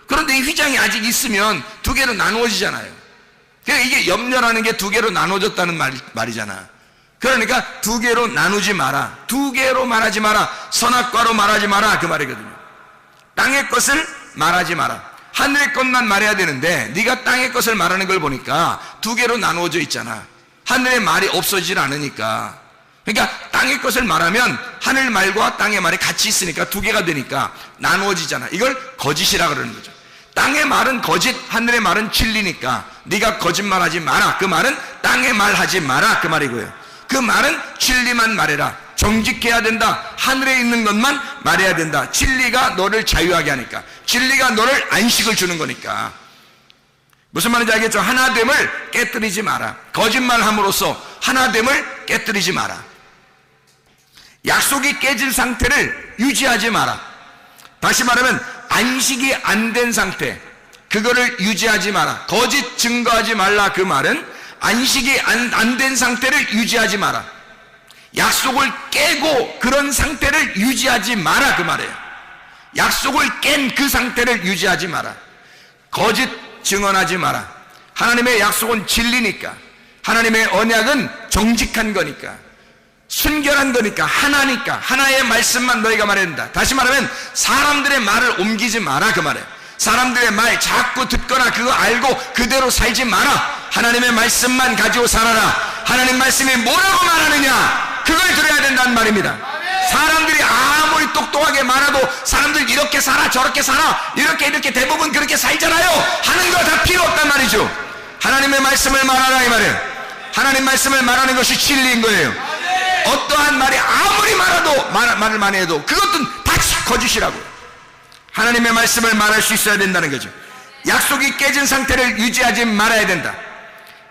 그런데 이 휘장이 아직 있으면 두 개로 나누어지잖아요. 그러니까 이게 염려라는 게 두 개로 나눠졌다는 말이잖아. 그러니까 두 개로 나누지 마라, 두 개로 말하지 마라, 선악과로 말하지 마라 그 말이거든요. 땅의 것을 말하지 마라. 하늘의 것만 말해야 되는데 네가 땅의 것을 말하는 걸 보니까 두 개로 나누어져 있잖아. 하늘의 말이 없어지질 않으니까. 그러니까 땅의 것을 말하면 하늘 말과 땅의 말이 같이 있으니까 두 개가 되니까 나누어지잖아. 이걸 거짓이라 그러는 거죠. 땅의 말은 거짓, 하늘의 말은 진리니까 네가 거짓말하지 마라. 그 말은 땅의 말 하지 마라 그 말이고요. 그 말은 진리만 말해라. 정직해야 된다. 하늘에 있는 것만 말해야 된다. 진리가 너를 자유하게 하니까. 진리가 너를 안식을 주는 거니까. 무슨 말인지 알겠죠? 하나됨을 깨뜨리지 마라. 거짓말함으로써 하나됨을 깨뜨리지 마라. 약속이 깨진 상태를 유지하지 마라. 다시 말하면 안식이 안 된 상태, 그거를 유지하지 마라. 거짓 증거하지 말라 그 말은 안식이 안 된 상태를 유지하지 마라. 약속을 깨고 그런 상태를 유지하지 마라 그 말이에요. 약속을 깬 그 상태를 유지하지 마라. 거짓 증언하지 마라. 하나님의 약속은 진리니까, 하나님의 언약은 정직한 거니까, 순결한 거니까, 하나니까 하나의 말씀만 너희가 말해야 된다. 다시 말하면 사람들의 말을 옮기지 마라 그 말이에요. 사람들의 말 자꾸 듣거나 그거 알고 그대로 살지 마라. 하나님의 말씀만 가지고 살아라. 하나님 말씀이 뭐라고 말하느냐, 그걸 들어야 된다는 말입니다. 사람들이 아무리 똑똑하게 말해도 사람들 이렇게 살아 저렇게 살아 이렇게 대부분 그렇게 살잖아요 하는 거 다 필요 없단 말이죠. 하나님의 말씀을 말하라 이 말이에요. 하나님 말씀을 말하는 것이 진리인 거예요. 어떠한 말이 아무리 말해도 말을 많이 해도 그것도 다 거짓이라고. 하나님의 말씀을 말할 수 있어야 된다는 거죠. 약속이 깨진 상태를 유지하지 말아야 된다.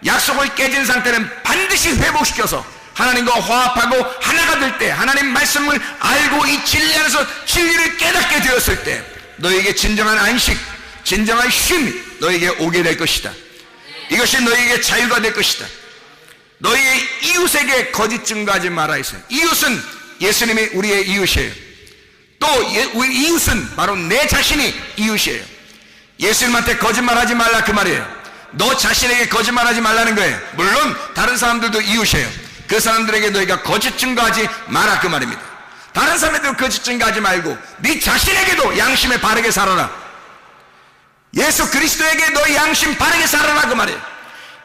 약속을 깨진 상태는 반드시 회복시켜서 하나님과 화합하고 하나가 될 때, 하나님 말씀을 알고 이 진리 안에서 진리를 깨닫게 되었을 때 너에게 진정한 안식, 진정한 쉼이 너에게 오게 될 것이다. 이것이 너에게 자유가 될 것이다. 너희의 이웃에게 거짓 증거하지 말아 있어요. 이웃은 예수님이 우리의 이웃이에요. 또 우리 이웃은 바로 내 자신이 이웃이에요. 예수님한테 거짓말하지 말라 그 말이에요. 너 자신에게 거짓말하지 말라는 거예요. 물론 다른 사람들도 이웃이에요. 그 사람들에게 너희가 거짓 증거하지 마라 그 말입니다. 다른 사람에게도 거짓 증거하지 말고 네 자신에게도 양심에 바르게 살아라. 예수 그리스도에게 너희 양심 바르게 살아라 그 말이에요.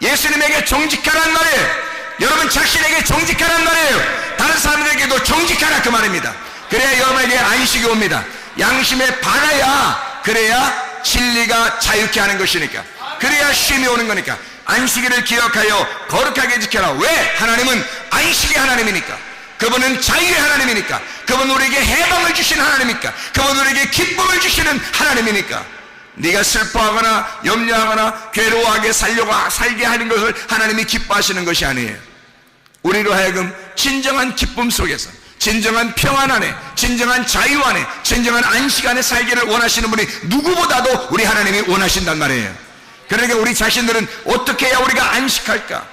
예수님에게 정직하란 말이에요. 여러분 자신에게 정직하란 말이에요. 다른 사람들에게도 정직하라 그 말입니다. 그래야 여러분에게 안식이 옵니다. 양심에 바라야, 그래야 진리가 자유케 하는 것이니까, 그래야 쉼이 오는 거니까. 안식일을 기억하여 거룩하게 지켜라. 왜? 하나님은 안식의 하나님이니까. 그분은 자유의 하나님이니까. 그분은 우리에게 해방을 주신 하나님이니까. 그분은 우리에게 기쁨을 주시는 하나님이니까. 네가 슬퍼하거나 염려하거나 괴로워하게 살게 하는 것을 하나님이 기뻐하시는 것이 아니에요. 우리로 하여금 진정한 기쁨 속에서, 진정한 평안 안에, 진정한 자유 안에, 진정한 안식 안에 살기를 원하시는 분이 누구보다도 우리 하나님이 원하신단 말이에요. 그러니까 우리 자신들은 어떻게 해야 우리가 안식할까?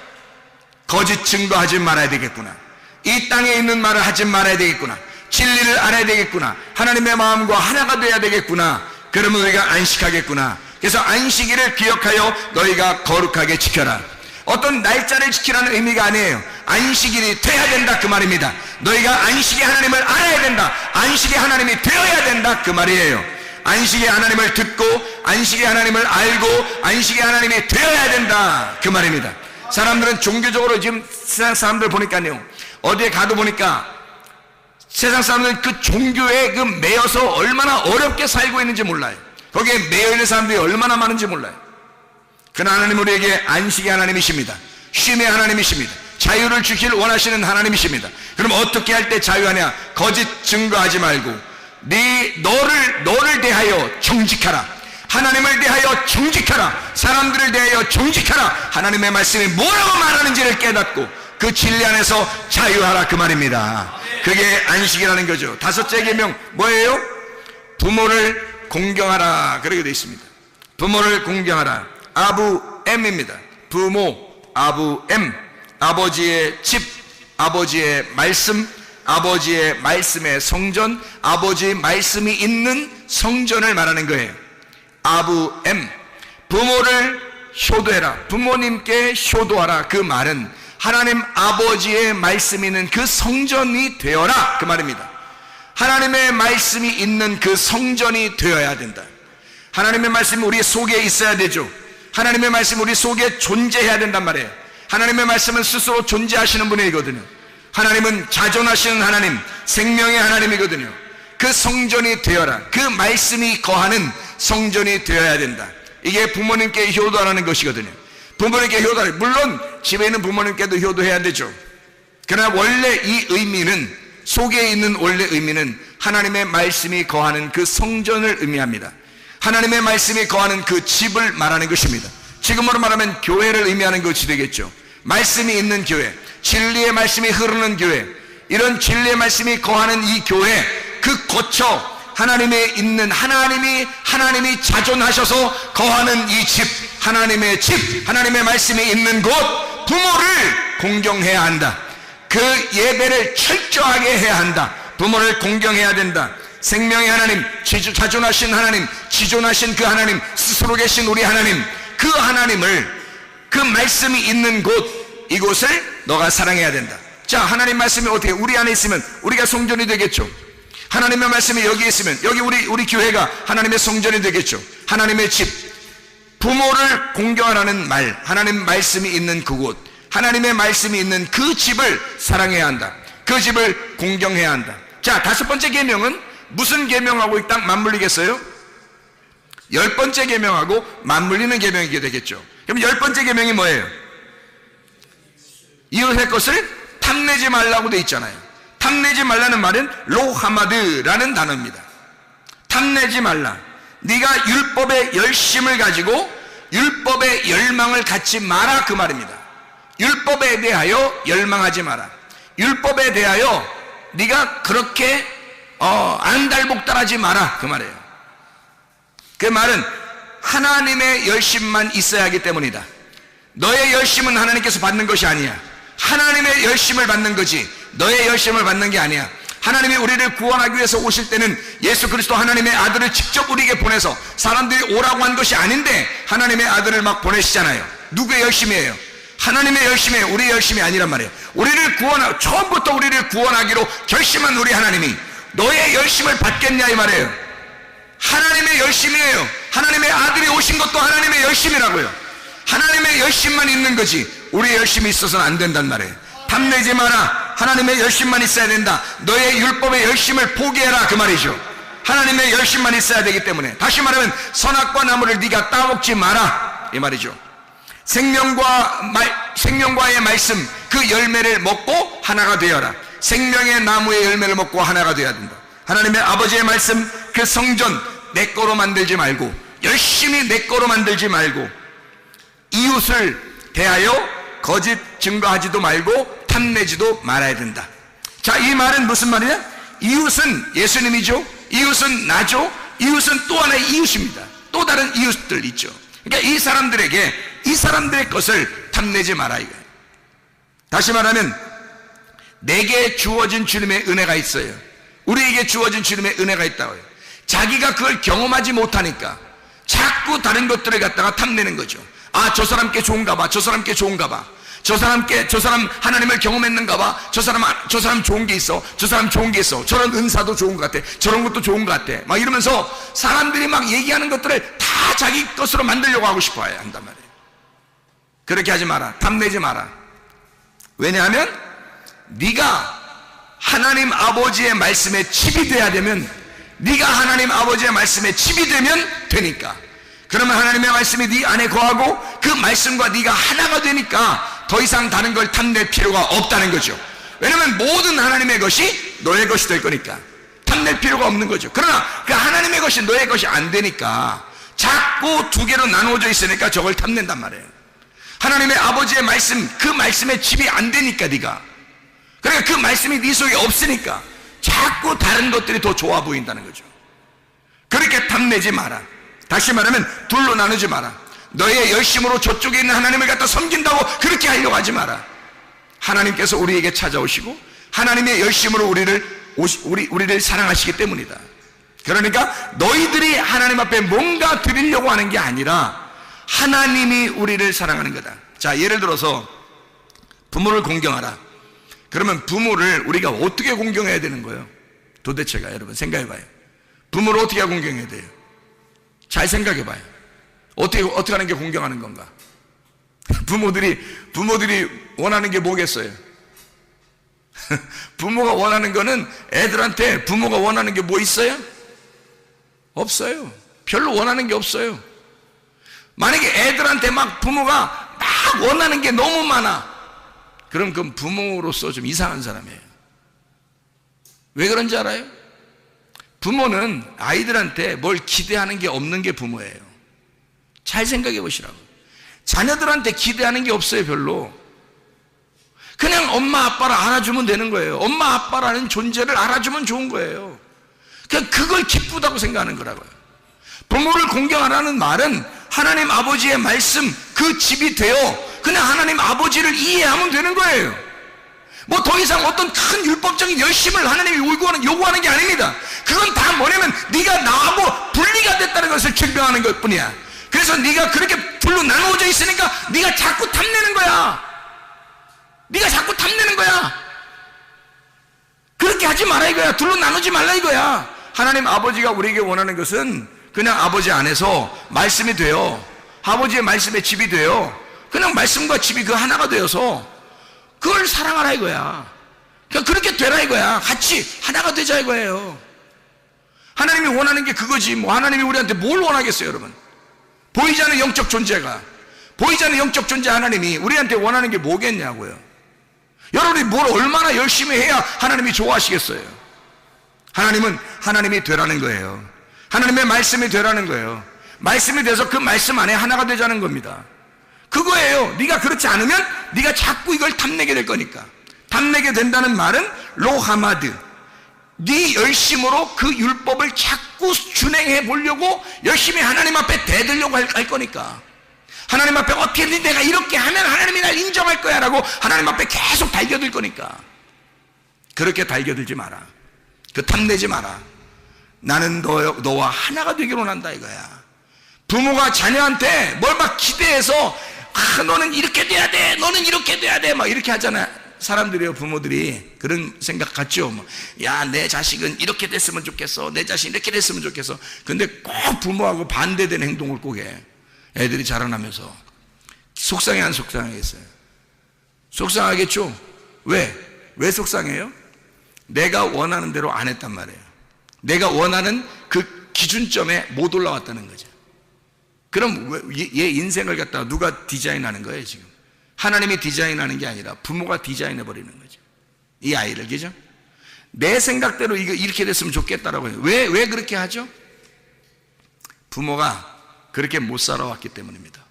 거짓 증거하지 말아야 되겠구나. 이 땅에 있는 말을 하지 말아야 되겠구나. 진리를 알아야 되겠구나. 하나님의 마음과 하나가 돼야 되겠구나. 그러면 우리가 안식하겠구나. 그래서 안식일을 기억하여 너희가 거룩하게 지켜라. 어떤 날짜를 지키라는 의미가 아니에요. 안식일이 돼야 된다 그 말입니다. 너희가 안식의 하나님을 알아야 된다. 안식의 하나님이 되어야 된다 그 말이에요. 안식의 하나님을 듣고 안식의 하나님을 알고 안식의 하나님이 되어야 된다 그 말입니다. 사람들은 종교적으로 지금 세상 사람들 보니까요, 어디에 가도 보니까 세상 사람들은 그 종교에 그 매여서 얼마나 어렵게 살고 있는지 몰라요. 거기에 매여 있는 사람들이 얼마나 많은지 몰라요. 그러나 하나님 우리에게 안식의 하나님이십니다. 쉼의 하나님이십니다. 자유를 주길 원하시는 하나님이십니다. 그럼 어떻게 할 때 자유하냐? 거짓 증거하지 말고 너를 대하여 정직하라. 하나님을 대하여 정직하라. 사람들을 대하여 정직하라. 하나님의 말씀이 뭐라고 말하는지를 깨닫고 그 진리 안에서 자유하라 그 말입니다. 그게 안식이라는 거죠. 다섯째 계명 뭐예요? 부모를 공경하라 그렇게 되어 있습니다. 부모를 공경하라. 아부엠입니다. 부모, 아부엠, 아버지의 집, 아버지의 말씀, 아버지의 말씀의 성전, 아버지의 말씀이 있는 성전을 말하는 거예요. 아부엠, 부모를 효도해라. 부모님께 효도하라. 그 말은 하나님 아버지의 말씀이 있는 그 성전이 되어라 그 말입니다. 하나님의 말씀이 있는 그 성전이 되어야 된다. 하나님의 말씀이 우리 속에 있어야 되죠. 하나님의 말씀이 우리 속에 존재해야 된단 말이에요. 하나님의 말씀은 스스로 존재하시는 분이거든요. 하나님은 자존하시는 하나님, 생명의 하나님이거든요. 그 성전이 되어라. 그 말씀이 거하는 성전이 되어야 된다. 이게 부모님께 효도하라는 것이거든요. 부모님께 효도하라. 물론 집에 있는 부모님께도 효도해야 되죠. 그러나 원래 이 의미는, 속에 있는 원래 의미는 하나님의 말씀이 거하는 그 성전을 의미합니다. 하나님의 말씀이 거하는 그 집을 말하는 것입니다. 지금으로 말하면 교회를 의미하는 것이 되겠죠. 말씀이 있는 교회, 진리의 말씀이 흐르는 교회, 이런 진리의 말씀이 거하는 이 교회, 그 거처, 하나님의 있는 하나님이 자존하셔서 거하는 이 집, 하나님의 집, 하나님의 말씀이 있는 곳, 부모를 공경해야 한다. 그 예배를 철저하게 해야 한다. 부모를 공경해야 된다. 생명의 하나님, 자존하신 하나님, 지존하신 그 하나님, 스스로 계신 우리 하나님, 그 하나님을, 그 말씀이 있는 곳, 이곳을 너가 사랑해야 된다. 자, 하나님 말씀이 어떻게 우리 안에 있으면 우리가 성전이 되겠죠. 하나님의 말씀이 여기 있으면 여기 우리 교회가 하나님의 성전이 되겠죠. 하나님의 집, 부모를 공경하라는 말, 하나님 말씀이 있는 그곳, 하나님의 말씀이 있는 그 집을 사랑해야 한다. 그 집을 공경해야 한다. 자, 다섯 번째 계명은 무슨 계명하고 딱 맞물리겠어요? 10번째 계명하고 맞물리는 계명이게 되겠죠. 그럼 10번째 계명이 뭐예요? 이웃의 것을 탐내지 말라고 돼 있잖아요. 탐내지 말라는 말은 로하마드라는 단어입니다. 탐내지 말라. 네가 율법의 열심을 가지고 율법의 열망을 갖지 마라 그 말입니다. 율법에 대하여 열망하지 마라. 율법에 대하여 네가 그렇게 안달복달하지 마라 그 말이에요. 그 말은 하나님의 열심만 있어야 하기 때문이다. 너의 열심은 하나님께서 받는 것이 아니야. 하나님의 열심을 받는 거지 너의 열심을 받는 게 아니야. 하나님이 우리를 구원하기 위해서 오실 때는 예수 그리스도 하나님의 아들을 직접 우리에게 보내서 사람들이 오라고 한 것이 아닌데 하나님의 아들을 막 보내시잖아요. 누구의 열심이에요? 하나님의 열심이에요. 우리의 열심이 아니란 말이에요. 우리를 처음부터 우리를 구원하기로 결심한 우리 하나님이 너의 열심을 받겠냐 이 말이에요. 하나님의 열심이에요. 하나님의 아들이 오신 것도 하나님의 열심이라고요. 하나님의 열심만 있는 거지 우리의 열심이 있어서는 안 된단 말이에요. 탐내지 마라. 하나님의 열심만 있어야 된다. 너의 율법의 열심을 포기해라 그 말이죠. 하나님의 열심만 있어야 되기 때문에, 다시 말하면 선악과 나무를 네가 따먹지 마라 이 말이죠. 생명과의 말씀 그 열매를 먹고 하나가 되어라. 생명의 나무의 열매를 먹고 하나가 되어야 된다. 하나님의 아버지의 말씀 그 성전 내 거로 만들지 말고, 열심히 내 거로 만들지 말고, 이웃을 대하여 거짓 증거하지도 말고 탐내지도 말아야 된다. 자, 이 말은 무슨 말이냐? 이웃은 예수님이죠. 이웃은 나죠. 이웃은 또 하나의 이웃입니다. 또 다른 이웃들 있죠. 그러니까 이 사람들에게 이 사람들의 것을 탐내지 마라 이거예요. 다시 말하면 내게 주어진 주님의 은혜가 있어요. 우리에게 주어진 주님의 은혜가 있다고요. 자기가 그걸 경험하지 못하니까 자꾸 다른 것들을 갖다가 탐내는 거죠. 아, 저 사람께 좋은가 봐. 저 사람께 좋은가 봐. 저 사람 하나님을 경험했는가 봐. 저 사람 좋은 게 있어. 저 사람 좋은 게 있어. 저런 은사도 좋은 것 같아. 저런 것도 좋은 것 같아. 막 이러면서 사람들이 막 얘기하는 것들을 다 자기 것으로 만들려고 하고 싶어 한단 말이에요. 그렇게 하지 마라. 탐내지 마라. 왜냐하면 네가 하나님 아버지의 말씀에 칩이 돼야 되면, 네가 하나님 아버지의 말씀에 칩이 되면 되니까. 그러면 하나님의 말씀이 네 안에 거하고 그 말씀과 네가 하나가 되니까 더 이상 다른 걸 탐낼 필요가 없다는 거죠. 왜냐하면 모든 하나님의 것이 너의 것이 될 거니까 탐낼 필요가 없는 거죠. 그러나 그 하나님의 것이 너의 것이 안 되니까 자꾸 두 개로 나누어져 있으니까 저걸 탐낸단 말이에요. 하나님의 아버지의 말씀, 그 말씀에 집이 안 되니까 네가, 그러니까 그 말씀이 네 속에 없으니까 자꾸 다른 것들이 더 좋아 보인다는 거죠. 그렇게 탐내지 마라. 다시 말하면 둘로 나누지 마라. 너의 열심으로 저쪽에 있는 하나님을 갖다 섬긴다고 그렇게 하려고 하지 마라. 하나님께서 우리에게 찾아오시고 하나님의 열심으로 우리를 사랑하시기 때문이다. 그러니까 너희들이 하나님 앞에 뭔가 드리려고 하는 게 아니라 하나님이 우리를 사랑하는 거다. 자, 예를 들어서 부모를 공경하라. 그러면 부모를 우리가 어떻게 공경해야 되는 거예요? 도대체가 여러분 생각해봐요. 부모를 어떻게 공경해야 돼요? 잘 생각해봐요. 어떻게 하는 게 공경하는 건가? 부모들이 원하는 게 뭐겠어요? 부모가 원하는 거는, 애들한테 부모가 원하는 게 뭐 있어요? 없어요. 별로 원하는 게 없어요. 만약에 애들한테 막 부모가 막 원하는 게 너무 많아, 그럼 그건 부모로서 좀 이상한 사람이에요. 왜 그런지 알아요? 부모는 아이들한테 뭘 기대하는 게 없는 게 부모예요. 잘 생각해 보시라고. 자녀들한테 기대하는 게 없어요. 별로. 그냥 엄마 아빠를 알아주면 되는 거예요. 엄마 아빠라는 존재를 알아주면 좋은 거예요. 그냥 그걸 기쁘다고 생각하는 거라고요. 부모를 공경하라는 말은 하나님 아버지의 말씀, 그 집이 되어 그냥 하나님 아버지를 이해하면 되는 거예요. 뭐 더 이상 어떤 큰 율법적인 열심을 하나님이 요구하는 게 아닙니다. 그건 다 뭐냐면 네가 나하고 분리가 됐다는 것을 증명하는 것뿐이야. 그래서 네가 그렇게 둘로 나누어져 있으니까 네가 자꾸 탐내는 거야. 네가 자꾸 탐내는 거야. 그렇게 하지 마라 이거야. 둘로 나누지 말라 이거야. 하나님 아버지가 우리에게 원하는 것은 그냥 아버지 안에서 말씀이 되어, 아버지의 말씀에 집이 되어, 그냥 말씀과 집이 그 하나가 되어서 그걸 사랑하라 이거야. 그러니까 그렇게 되라 이거야. 같이 하나가 되자 이거예요. 하나님이 원하는 게 그거지. 뭐 하나님이 우리한테 뭘 원하겠어요, 여러분? 보이지 않는 영적 존재가, 보이지 않는 영적 존재 하나님이 우리한테 원하는 게 뭐겠냐고요. 여러분이 뭘 얼마나 열심히 해야 하나님이 좋아하시겠어요? 하나님은 하나님이 되라는 거예요. 하나님의 말씀이 되라는 거예요. 말씀이 돼서 그 말씀 안에 하나가 되자는 겁니다. 그거예요. 네가 그렇지 않으면 네가 자꾸 이걸 탐내게 될 거니까. 탐내게 된다는 말은 로하마드, 네 열심으로 그 율법을 자꾸 준행해 보려고 열심히 하나님 앞에 대들려고 할 거니까. 하나님 앞에 어떻게든 내가 이렇게 하면 하나님이 날 인정할 거야 라고 하나님 앞에 계속 달겨들 거니까. 그렇게 달겨들지 마라. 그 탐내지 마라. 나는 너와 하나가 되기로 한다 이거야. 부모가 자녀한테 뭘 막 기대해서 너는 이렇게 돼야 돼, 너는 이렇게 돼야 돼, 막 이렇게 하잖아요. 사람들이요, 부모들이 그런 생각 같죠. 뭐, 야, 내 자식은 이렇게 됐으면 좋겠어, 내 자식 이렇게 됐으면 좋겠어. 근데 꼭 부모하고 반대되는 행동을 꼭 해. 애들이 자라나면서 속상해 안 속상하겠어요? 속상하겠죠. 왜 속상해요? 내가 원하는 대로 안 했단 말이에요. 내가 원하는 그 기준점에 못 올라왔다는 거죠. 그럼 얘 인생을 갖다가 누가 디자인하는 거예요 지금? 하나님이 디자인하는 게 아니라 부모가 디자인해 버리는 거죠. 이 아이를, 그죠? 내 생각대로 이렇게 됐으면 좋겠다라고 해요. 왜 그렇게 하죠? 부모가 그렇게 못 살아왔기 때문입니다.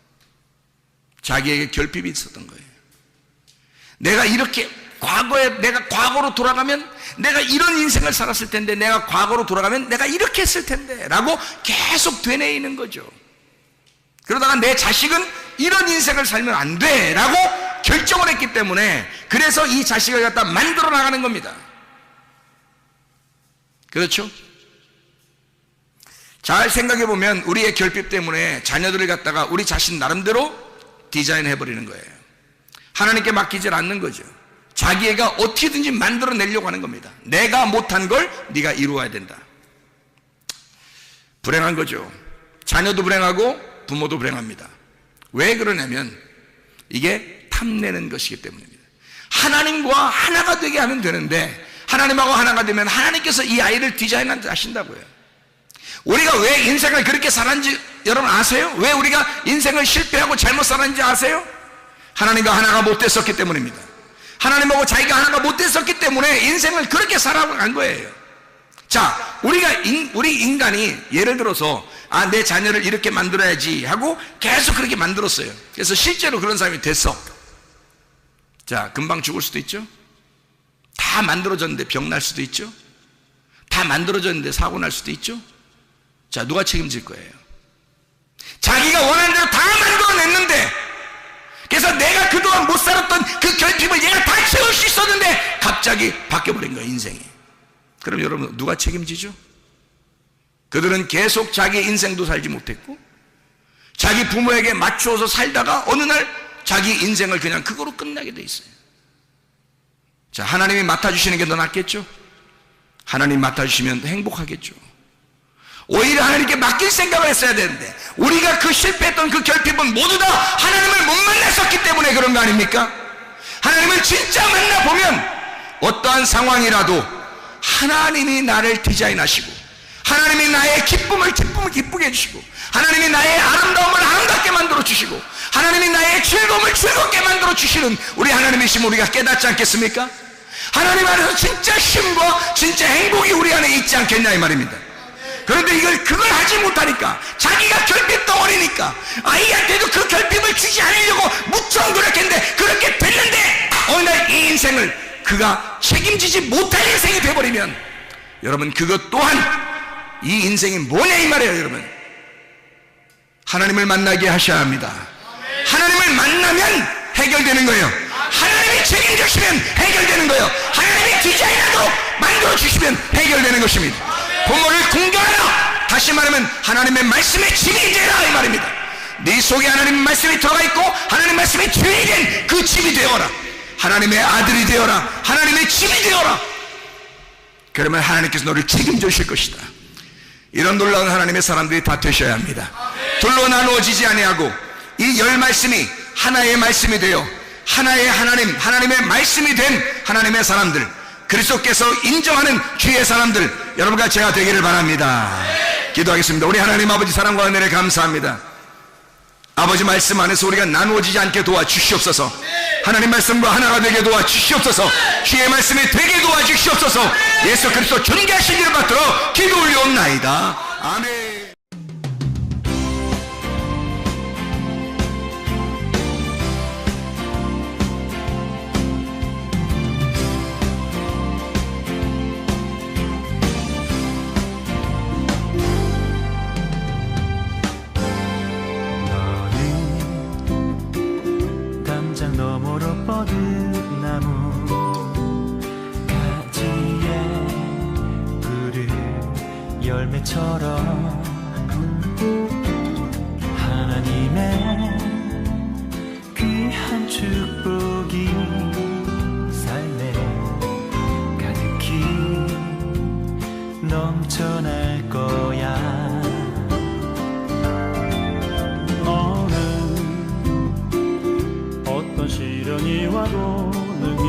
자기에게 결핍이 있었던 거예요. 내가 이렇게 내가 과거로 돌아가면 내가 이런 인생을 살았을 텐데, 내가 과거로 돌아가면 내가 이렇게 했을 텐데 라고 계속 되뇌이는 거죠. 그러다가 내 자식은 이런 인생을 살면 안 돼 라고 결정을 했기 때문에, 그래서 이 자식을 갖다 만들어 나가는 겁니다. 그렇죠? 잘 생각해 보면 우리의 결핍 때문에 자녀들을 갖다가 우리 자신 나름대로 디자인해 버리는 거예요. 하나님께 맡기질 않는 거죠. 자기애가 어떻게든지 만들어내려고 하는 겁니다. 내가 못한 걸 네가 이루어야 된다. 불행한 거죠. 자녀도 불행하고 부모도 불행합니다. 왜 그러냐면 이게 탐내는 것이기 때문입니다. 하나님과 하나가 되게 하면 되는데, 하나님하고 하나가 되면 하나님께서 이 아이를 디자인하신다고요. 우리가 왜 인생을 그렇게 살았는지 여러분 아세요? 왜 우리가 인생을 실패하고 잘못 살았는지 아세요? 하나님과 하나가 못 됐었기 때문입니다. 하나님하고 자기가 하나가 못 됐었기 때문에 인생을 그렇게 살아간 거예요. 자, 우리 인간이 예를 들어서 아, 내 자녀를 이렇게 만들어야지 하고 계속 그렇게 만들었어요. 그래서 실제로 그런 사람이 됐어. 자, 금방 죽을 수도 있죠. 다 만들어졌는데 병 날 수도 있죠. 다 만들어졌는데 사고 날 수도 있죠. 자, 누가 책임질 거예요? 자기가 원하는 대로 다 만들어냈는데, 그래서 내가 그동안 못 살았던 그 결핍을 얘가 다 채울 수 있었는데 갑자기 바뀌어버린 거예요, 인생이. 그럼 여러분 누가 책임지죠? 그들은 계속 자기 인생도 살지 못했고 자기 부모에게 맞추어서 살다가 어느 날 자기 인생을 그냥 그거로 끝나게 돼 있어요. 자, 하나님이 맡아주시는 게 더 낫겠죠? 하나님 맡아주시면 행복하겠죠. 오히려 하나님께 맡길 생각을 했어야 되는데 우리가 그 실패했던 그 결핍은 모두 다 하나님을 못 만났었기 때문에 그런 거 아닙니까? 하나님을 진짜 만나보면 어떠한 상황이라도 하나님이 나를 디자인하시고 하나님이 나의 기쁨을 기쁘게 해주시고 하나님이 나의 아름다움을 아름답게 만들어주시고 하나님이 나의 즐거움을 즐겁게 만들어주시는 우리 하나님이시면 우리가 깨닫지 않겠습니까? 하나님 안에서 진짜 쉼과 진짜 행복이 우리 안에 있지 않겠냐 이 말입니다. 그런데 그걸 하지 못하니까 자기가 결핍 덩어리니까 아이한테도 그 결핍을 주지 않으려고 무척 노력했는데 그렇게 됐는데 어느 날 이 인생을 그가 책임지지 못할 인생이 되어버리면 여러분 그것 또한 이 인생이 뭐냐 이 말이에요. 여러분 하나님을 만나게 하셔야 합니다. 하나님을 만나면 해결되는 거예요. 하나님이 책임주시면 해결되는 거예요. 하나님이 디자인하도록 만들어주시면 해결되는 것입니다. 부모를 공경하라, 다시 말하면 하나님의 말씀의 집이 되라 이 말입니다. 네 속에 하나님의 말씀이 들어가 있고 하나님의 말씀이 주인이 된 그 집이 되어라. 하나님의 아들이 되어라. 하나님의 집이 되어라. 그러면 하나님께서 너를 책임져 주실 것이다. 이런 놀라운 하나님의 사람들이 다 되셔야 합니다. 둘로 나누어지지 아니하고 이 열 말씀이 하나의 말씀이 되어 하나의 하나님, 하나님의 말씀이 된 하나님의 사람들, 그리스도께서 인정하는 주의 사람들, 여러분과 제가 되기를 바랍니다. 기도하겠습니다. 우리 하나님 아버지 사랑과 은혜를 감사합니다. 아버지 말씀 안에서 우리가 나누어지지 않게 도와주시옵소서. 하나님 말씀과 하나가 되게 도와주시옵소서. 주의 말씀이 되게 도와주시옵소서. 예수 그리스도 존귀하시기를 받들어 기도 올려옵나이다. 아멘. 열매처럼 하나님의 귀한 축복이 삶에 가득히 넘쳐날 거야. 너는 어떤 시련이 와도 능히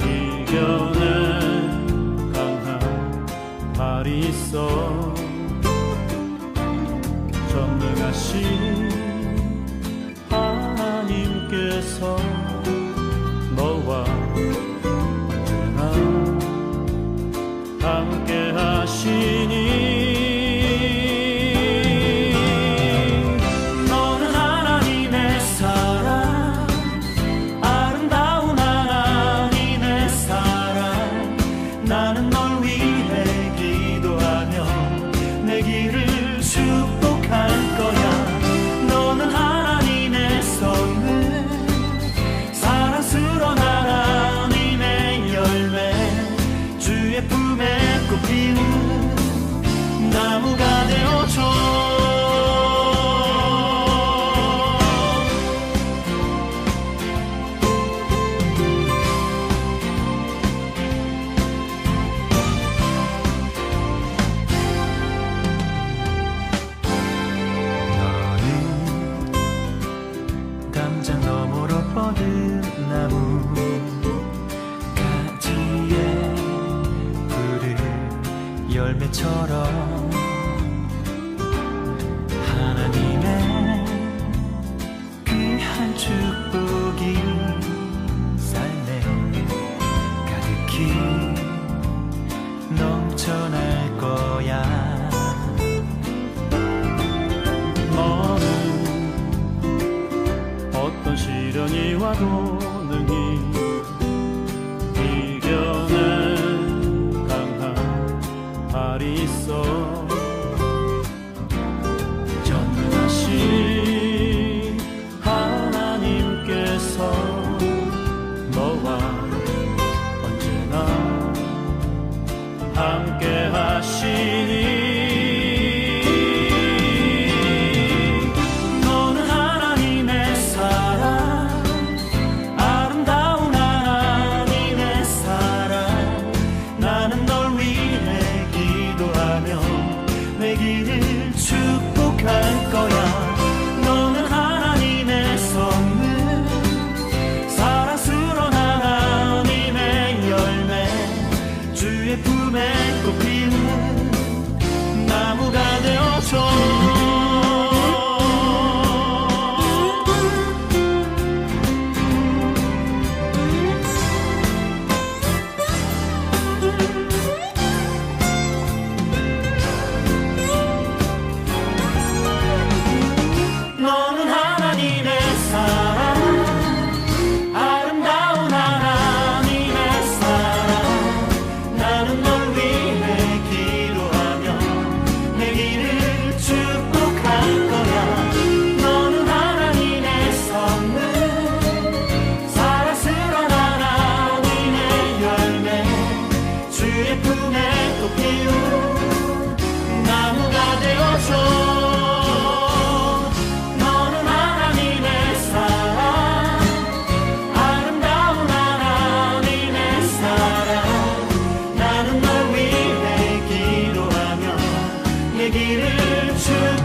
이겨내 발이 있어. 전능하신 하나님께서 너와 언제나 함께 하시니 너는 하나님의 사랑, 아름다운 하나님의 사랑. 나는 널 위해 내 길을 축복할 거야. 너는 하나님의 선물, 사랑스러운 하나님의 열매, 주의 품에 꽃피는 나무가 되어줘. 길을 축복할 거야. 너는 하나님의 선물, 사랑스러운 하나님의 열매, 주의 품에 꽃 피우는 나무가 되어줘. 너는 하나님의 사랑, 아름다운 하나님의 사랑. 나는 널 위해 기도하며 내 길을 축복할 거야. 너는 하나님의 선물, 사랑스러운 하나님의 열매, 주의 품에 꽃 피운 나무가 되어줘. 길을 주